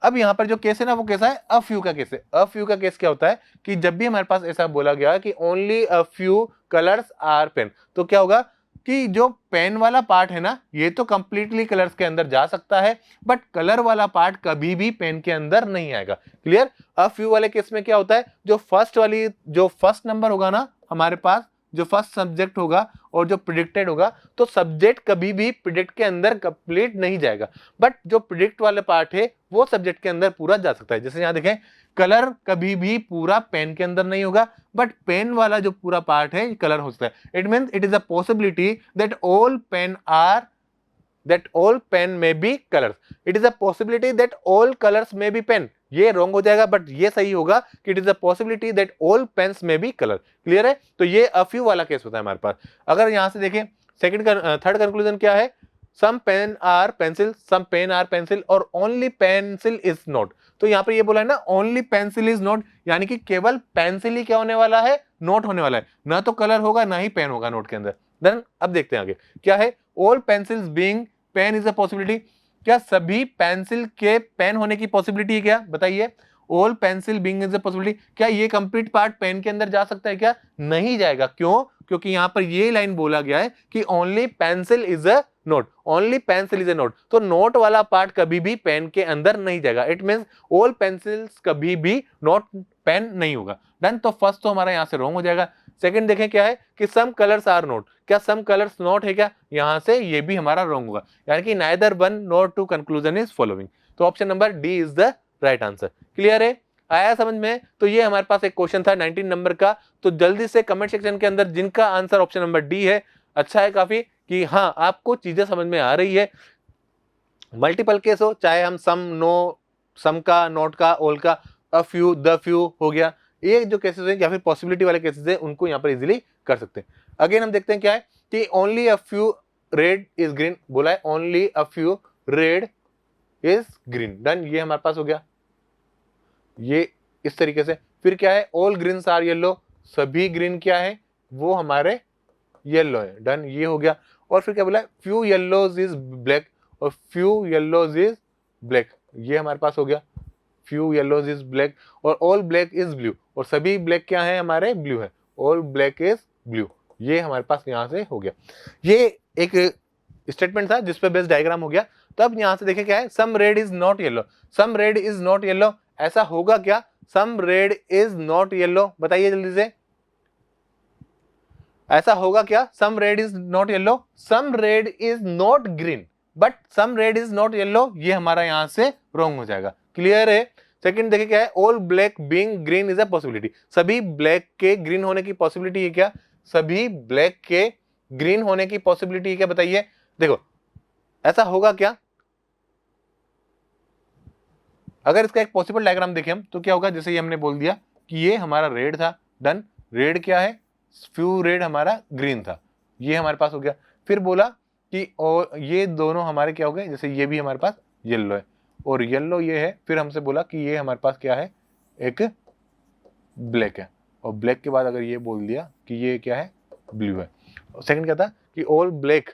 अब यहां पर जो केस है ना वो कैसा है, अ फ्यू का केस है। अ फ्यू का केस क्या होता है कि जब भी हमारे पास ऐसा बोला गया कि only a few colours are pen, तो क्या होगा कि जो पेन वाला पार्ट है ना ये तो कंप्लीटली कलर्स के अंदर जा सकता है, बट कलर वाला पार्ट कभी भी पेन के अंदर नहीं आएगा। क्लियर, अ फ्यू वाले केस में क्या होता है, जो फर्स्ट नंबर होगा ना हमारे पास, जो फर्स्ट सब्जेक्ट होगा और जो प्रिडिक्टेड होगा, तो सब्जेक्ट कभी भी प्रिडिक्ट के अंदर कंप्लीट नहीं जाएगा, बट जो प्रिडिक्ट वाले पार्ट है वो सब्जेक्ट के अंदर पूरा जा सकता है। जैसे यहां देखें, कलर कभी भी पूरा पेन के अंदर नहीं होगा, बट पेन वाला जो पूरा पार्ट है कलर हो सकता है। It means it is a possibility that all pen may be colors. It is a possibility that all colors may be pen. ये रॉन्ग हो जाएगा, बट ये सही होगा कि it is a possibility that all pens may be colour. Clear है, तो ये अ फ्यू वाला केस होता है हमारे पास। अगर यहां से देखें थर्ड कंक्लूजन क्या है, some pen are pencil, some pen are pencil, और ओनली पेंसिल इज नोट। तो यहाँ पर ये बोला है ना ओनली पेंसिल इज नोट, यानी कि केवल पेंसिल ही क्या होने वाला है, नोट होने वाला है, ना तो कलर होगा ना ही पेन होगा नोट के अंदर। देन अब देखते हैं आगे क्या है, all pencils being pen is a possibility, क्या सभी पेंसिल के पेन होने की पॉसिबिलिटी है क्या, बताइए। All pencil being is a possibility, क्या ये कंप्लीट पार्ट पेन के अंदर जा सकता है क्या, नहीं जाएगा। क्यों, क्योंकि यहां पर ये लाइन बोला गया है कि only pencil is a note, only pencil is a note. तो नोट वाला पार्ट कभी भी पेन के अंदर नहीं जाएगा, इट मीन्स ऑल पेंसिल्स कभी भी नोट पेन नहीं होगा। डन, तो फर्स्ट तो हमारा यहाँ से रॉन्ग हो जाएगा। सेकंड देखें क्या है कि सम कलर्स आर नोट, क्या सम कलर्स नोट है क्या, यहाँ से ये भी हमारा रॉन्ग होगा, यानी कि neither one nor two conclusion is following. तो option number D is the right answer. Clear है, आया समझ में? तो ये हमारे पास एक क्वेश्चन था 19 नंबर का। तो जल्दी से कमेंट सेक्शन के अंदर जिनका आंसर ऑप्शन नंबर डी है, अच्छा है काफी कि हाँ आपको चीजें समझ में आ रही है। मल्टीपल केस हो, चाहे हम सम, नो, सम का, नोट का, ऑल का, अ फ्यू, द फ्यू हो गया, ये जो केसेस है या फिर पॉसिबिलिटी वाले केसेस है उनको यहाँ पर इजीली कर सकते हैं। अगेन हम देखते हैं क्या है कि only a few red is green, बोला है only a few red is green. Done, ये हमारे पास हो गया ये इस तरीके से। फिर क्या है, ऑल ग्रीन्स आर येलो, सभी ग्रीन क्या है वो हमारे येलो है। डन, ये हो गया। और फिर क्या बोला है, फ्यू येलोज इज ब्लैक, और फ्यू येलोज इज ब्लैक, ये हमारे पास हो गया फ्यू येलोज इज ब्लैक। और ऑल ब्लैक इज ब्लू, और सभी ब्लैक क्या है हमारे ब्लू है, ऑल ब्लैक इज ब्लू, ये हमारे पास यहां से हो गया। ये एक स्टेटमेंट था जिसपे बेस्ड डायग्राम हो गया। तो अब यहां से देखें क्या है, some red is not yellow, some red is not yellow, ऐसा होगा क्या, some red is not yellow, बताइए जल्दी से, ऐसा होगा क्या, some red is not yellow, some red is not green but some red is not yellow, ये हमारा यहां से रॉन्ग हो जाएगा। क्लियर है। सेकंड देखिए क्या है, all black being green is a possibility, सभी ब्लैक के ग्रीन होने की पॉसिबिलिटी है क्या, सभी ब्लैक के ग्रीन होने की पॉसिबिलिटी है क्या, बताइए। देखो ऐसा होगा क्या, अगर इसका एक पॉसिबल डायग्राम देखें हम तो क्या होगा, जैसे ये हमने बोल दिया कि ये हमारा रेड था। डन, रेड क्या है, फ्यू रेड हमारा ग्रीन था, ये हमारे पास हो गया। फिर बोला कि और ये दोनों हमारे क्या हो गए, जैसे ये भी हमारे पास येलो है और येलो ये है। फिर हमसे बोला कि ये हमारे पास क्या है, एक ब्लैक है, और ब्लैक के बाद अगर ये बोल दिया कि ये क्या है, ब्लू है। सेकंड क्या था कि ऑल ब्लैक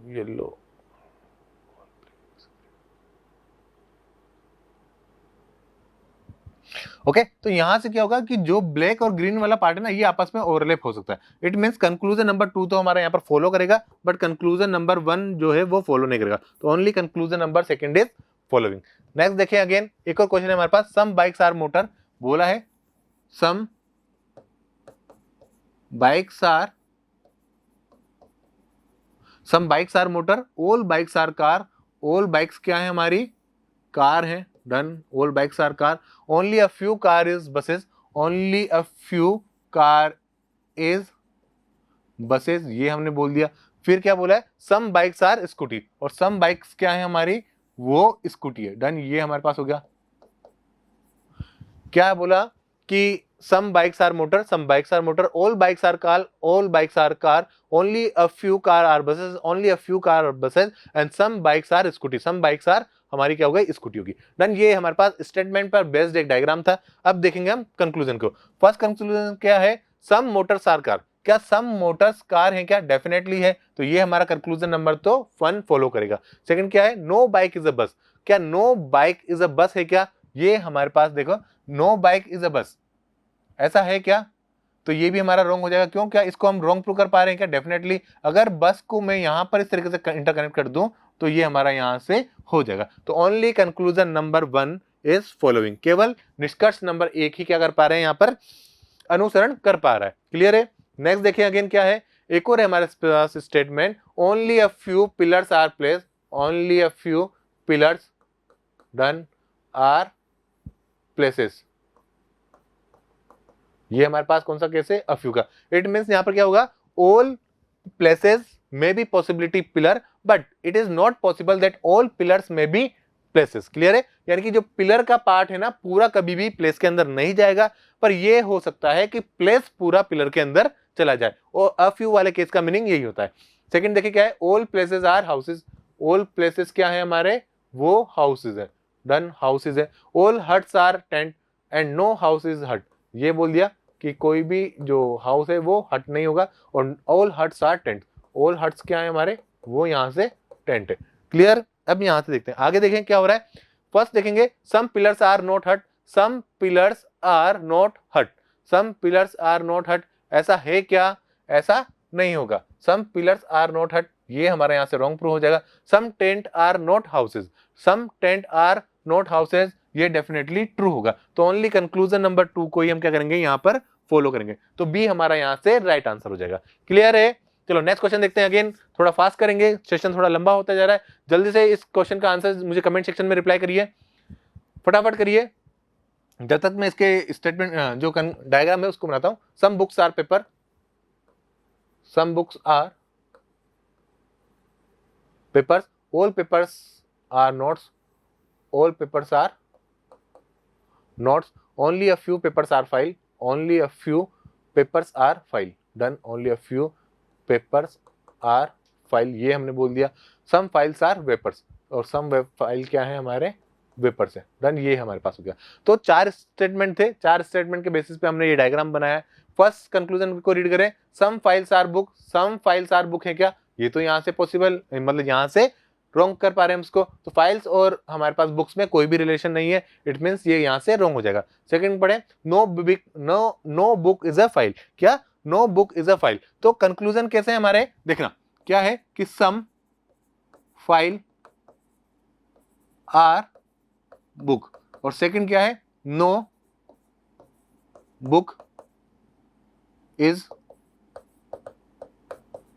येलो, ओके तो यहां से क्या होगा कि जो ब्लैक और ग्रीन वाला पार्ट है ना, ये आपस में ओवरलैप हो सकता है। इट मींस कंक्लूजन नंबर 2 तो हमारा यहाँ पर फॉलो करेगा, बट कंक्लूजन नंबर 1 जो है वो फॉलो नहीं करेगा। तो only conclusion number 2 is following. Next देखिए, अगेन एक और क्वेश्चन है हमारे पास, सम बाइक्स आर मोटर, बोला है some bikes are motor, all bikes are car, all bikes क्या है हमारी, कार है। Done, all bikes are car, only a few car is buses, only a few car is buses, ये हमने बोल दिया। फिर क्या बोला है, सम बाइक्स आर स्कूटी, और सम बाइक्स क्या है हमारी, वो स्कूटी है। डन, ये हमारे पास हो गया। क्या बोला कि some bikes are motor, some bikes are motor, all bikes are car, all bikes are car, only a few car are buses, only a few car are buses, and some bikes are scooty, some bikes are हमारी क्या हो गई, स्कूटी होगी। डन, ये हमारे पास स्टेटमेंट पर बेस्ड एक डायग्राम था। अब देखेंगे हम कंक्लूजन को। फर्स्ट कंक्लूजन क्या है, सम मोटर्स आर कार, क्या सम मोटर्स कार है क्या, डेफिनेटली है, तो ये हमारा कंक्लूजन नंबर तो 1 फॉलो करेगा। सेकंड क्या है, नो बाइक इज अ बस, क्या नो बाइक इज अ बस है क्या, ये हमारे पास देखो नो बाइक इज अ बस, ऐसा है क्या, तो ये भी हमारा रॉन्ग हो जाएगा। क्यों, क्या इसको हम रॉन्ग प्रूव कर पा रहे हैं क्या, डेफिनेटली। अगर बस को मैं यहां पर इस तरीके से इंटरकनेक्ट कर दूं तो ये हमारा यहां से हो जाएगा। तो only conclusion number 1 is following, केवल निष्कर्ष नंबर 1 ही क्या कर पा रहे हैं, यहां पर अनुसरण कर पा रहा है। क्लियर है। नेक्स्ट देखिए, अगेन क्या है, एक और है हमारे पास statement, only a few pillars are places, only a few pillars done are places, ये हमारे पास कौन सा केस है, अ फ्यू का। इट मींस यहां पर क्या होगा, all places may be possibility pillar but it is not possible that all pillars may be places. Clear है, यानी कि जो पिलर का पार्ट है ना, पूरा कभी भी प्लेस के अंदर नहीं जाएगा, पर यह हो सकता है कि प्लेस पूरा पिलर के अंदर चला जाए, और अ फ्यू वाले केस का मीनिंग यही होता है। सेकंड देखिए क्या है, all places are houses, all places क्या है हमारे, वो हाउसेज है। डन, हाउसेज है। All huts are tent and no house is hut, ये बोल दिया कि कोई भी जो हाउस है वो हट नहीं होगा, और all huts are tent, all huts क्या है हमारे, वो यहां से टेंट है। क्लियर। अब यहां से देखते हैं, आगे देखें क्या हो रहा है। फर्स्ट देखेंगे, सम पिलर्स आर नॉट हट, सम पिलर्स आर नॉट हट, सम पिलर्स आर नॉट हट, ऐसा है क्या, ऐसा नहीं होगा। सम पिलर्स आर नॉट हट, ये हमारे यहाँ से रॉन्ग प्रूव हो जाएगा। Some tent are not houses, some tent are not houses, ये डेफिनेटली ट्रू होगा। तो ओनली कंक्लूजन नंबर 2 को ही हम क्या करेंगे यहाँ पर फॉलो करेंगे। तो बी हमारा यहाँ से राइट आंसर हो जाएगा। क्लियर है? चलो नेक्स्ट क्वेश्चन देखते हैं। अगेन थोड़ा फास्ट करेंगे, सेशन थोड़ा लंबा होता जा रहा है। जल्दी से इस क्वेश्चन का आंसर मुझे कमेंट सेक्शन में रिप्लाई करिए, फटाफट करिए, जब तक मैं इसके स्टेटमेंट जो डायग्राम है उसको बनाता हूं। Some books are paper, some books are papers, all papers are notes, all papers are notes, only a few papers are file, only a few papers are file, done, only a few papers are file, ये हमने बोल दिया। सम फाइल्स आर वेपर्स, और सम फाइल क्या है हमारे वेपर से, डन, ये हमारे पास हो गया। तो 4 स्टेटमेंट थे, 4 स्टेटमेंट के बेसिस पे हमने ये डायग्राम बनाया है। फर्स्ट कंक्लूजन को रीड करें, some files are book, some files are book है क्या? ये तो यहाँ से पॉसिबल, मतलब यहाँ से रॉन्ग कर पा रहे हैं हम इसको। तो फाइल्स और हमारे पास बुक्स में कोई भी रिलेशन नहीं है, इट मींस ये यहाँ से रॉन्ग हो जाएगा। सेकंड पढ़े, no book is a file, क्या? No book is a file. तो कंक्लूजन कैसे है हमारे, देखना क्या है कि सम फाइल आर बुक, और सेकंड क्या है, नो बुक इज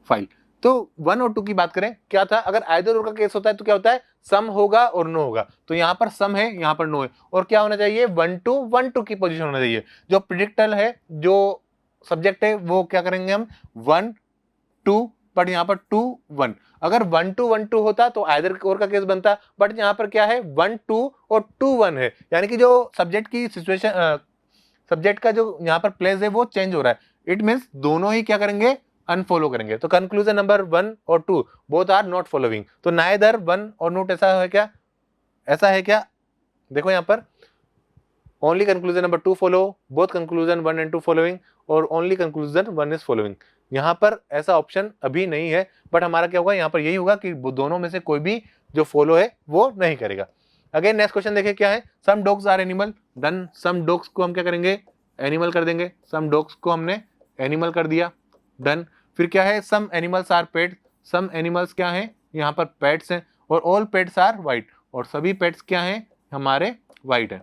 फाइल। तो 1 और 2 की बात करें, क्या था, अगर आइदर और का केस होता है तो क्या होता है, सम होगा और नो होगा। तो यहां पर सम है, यहां पर नो है, और क्या होना चाहिए, 1 to 1 की पोजीशन होना चाहिए। जो प्रिडिक्टल है, जो सब्जेक्ट है, वो क्या करेंगे हम 1 2, बट यहाँ पर 2 1। अगर 1 to 1 2 होता तो आइदर और का केस बनता, बट यहाँ पर क्या है 1 2 और 2 1 है, यानी कि जो सब्जेक्ट की सिचुएशन, सब्जेक्ट का जो यहाँ पर प्लेस है वो चेंज हो रहा है। इट मींस दोनों ही क्या करेंगे, अनफॉलो करेंगे। तो कंक्लूजन नंबर 1 और 2 बोथ आर नॉट फॉलोइंग। तो नाइदर 1 और नोट ऐसा है क्या, ऐसा है क्या, देखो यहाँ पर only conclusion number 2 follow, both conclusion 1 and 2 following, और ओनली कंक्लूजन 1 इज फॉलोइंग। यहाँ पर ऐसा ऑप्शन अभी नहीं है, बट हमारा क्या होगा, यहाँ पर यही होगा कि दोनों में से कोई भी जो फॉलो है वो नहीं करेगा। अगेन नेक्स्ट क्वेश्चन देखिए क्या है, some dogs are animal, done, some dogs को हम क्या करेंगे, एनिमल कर देंगे। सम डॉग्स को हमने एनिमल कर दिया, डन। फिर क्या है, some animals are pet, some animals क्या है, यहाँ पर पेट्स हैं, और ऑल पेट्स आर वाइट, और सभी पेट्स क्या हैं हमारे वाइट है,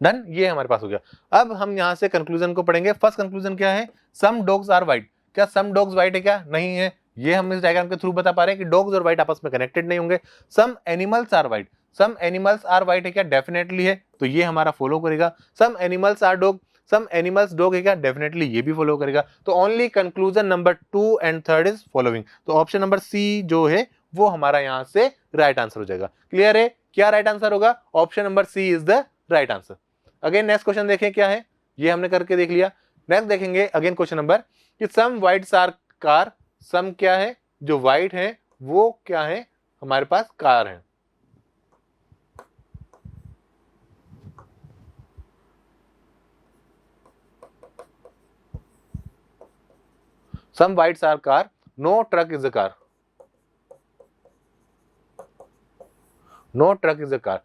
डन, ये हमारे पास हो गया। अब हम यहाँ से कंक्लूजन को पढ़ेंगे। फर्स्ट कंक्लूजन क्या है, सम डॉग्स आर वाइट, क्या सम डॉग्स वाइट है क्या, नहीं है। ये हम इस डायग्राम के थ्रू बता पा रहे हैं कि डॉग्स और वाइट आपस में कनेक्टेड नहीं होंगे। Some animals are white, some animals are white है क्या, डेफिनेटली है, तो ये हमारा फॉलो करेगा। Some animals are dog, some animals dog है क्या, डेफिनेटली ये भी फॉलो करेगा। तो only conclusion number 2 and 3 is following. तो ऑप्शन नंबर सी जो है वो हमारा यहाँ से राइट आंसर हो जाएगा। क्लियर है, क्या राइट आंसर होगा, option number C is the right answer. Again next question देखें क्या है, ये हमने करके देख लिया। नेक्स्ट देखेंगे अगेन क्वेश्चन नंबर कि सम व्हाइट्स आर कार, सम क्या है, जो व्हाइट है वो क्या है हमारे पास कार है। Some whites are car, no truck is a car, no truck is a car.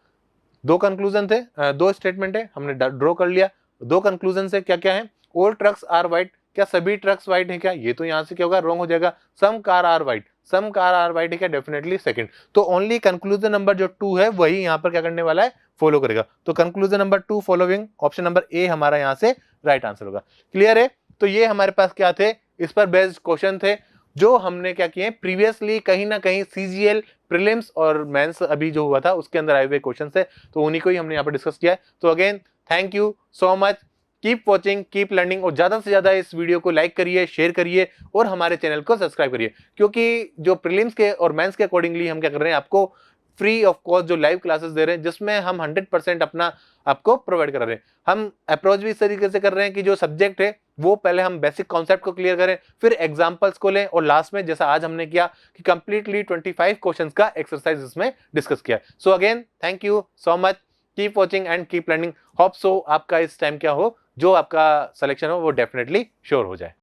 दो कंक्लूजन थे, दो स्टेटमेंट है, हमने ड्रॉ कर लिया। दो कंक्लूजन से क्या क्या है, ऑल ट्रक्स आर व्हाइट, क्या सभी ट्रक्स व्हाइट है क्या, ये तो यहां से क्या होगा, रॉन्ग हो जाएगा। Some car are white, some car are white है क्या, डेफिनेटली सेकंड। तो ओनली कंक्लूजन नंबर जो 2 है वही यहाँ पर क्या करने वाला है, फॉलो करेगा। तो conclusion number 2 following, option number A हमारा यहाँ से राइट आंसर होगा। क्लियर है, तो ये हमारे पास क्या थे, इस पर बेस्ड क्वेश्चन थे जो हमने क्या किए प्रीवियसली, कहीं ना कहीं सीजीएल प्रीलिम्स और मेंस अभी जो हुआ था उसके अंदर आए हुए क्वेश्चन है, तो उन्हीं को ही हमने यहाँ पर डिस्कस किया है। तो again thank you so much, keep watching, keep learning, और ज्यादा से ज्यादा इस वीडियो को लाइक करिए, शेयर करिए, और हमारे चैनल को सब्सक्राइब करिए, क्योंकि जो प्रीलिम्स के और मेंस के अकॉर्डिंगली हम क्या कर रहे हैं, आपको फ्री ऑफ कॉस्ट जो लाइव क्लासेस दे रहे हैं, जिसमें हम 100% अपना आपको प्रोवाइड कर रहे हैं। हम अप्रोच भी इस तरीके से कर रहे हैं कि जो सब्जेक्ट है वो पहले हम बेसिक कॉन्सेप्ट को क्लियर करें, फिर एग्जांपल्स को लें, और लास्ट में जैसा आज हमने किया कि कंप्लीटली 25 क्वेश्चंस का एक्सरसाइज इसमें डिस्कस किया। So again thank you so much, keep watching and keep learning. Hope so आपका इस टाइम क्या हो, जो आपका सिलेक्शन हो वो डेफिनेटली श्योर हो जाए।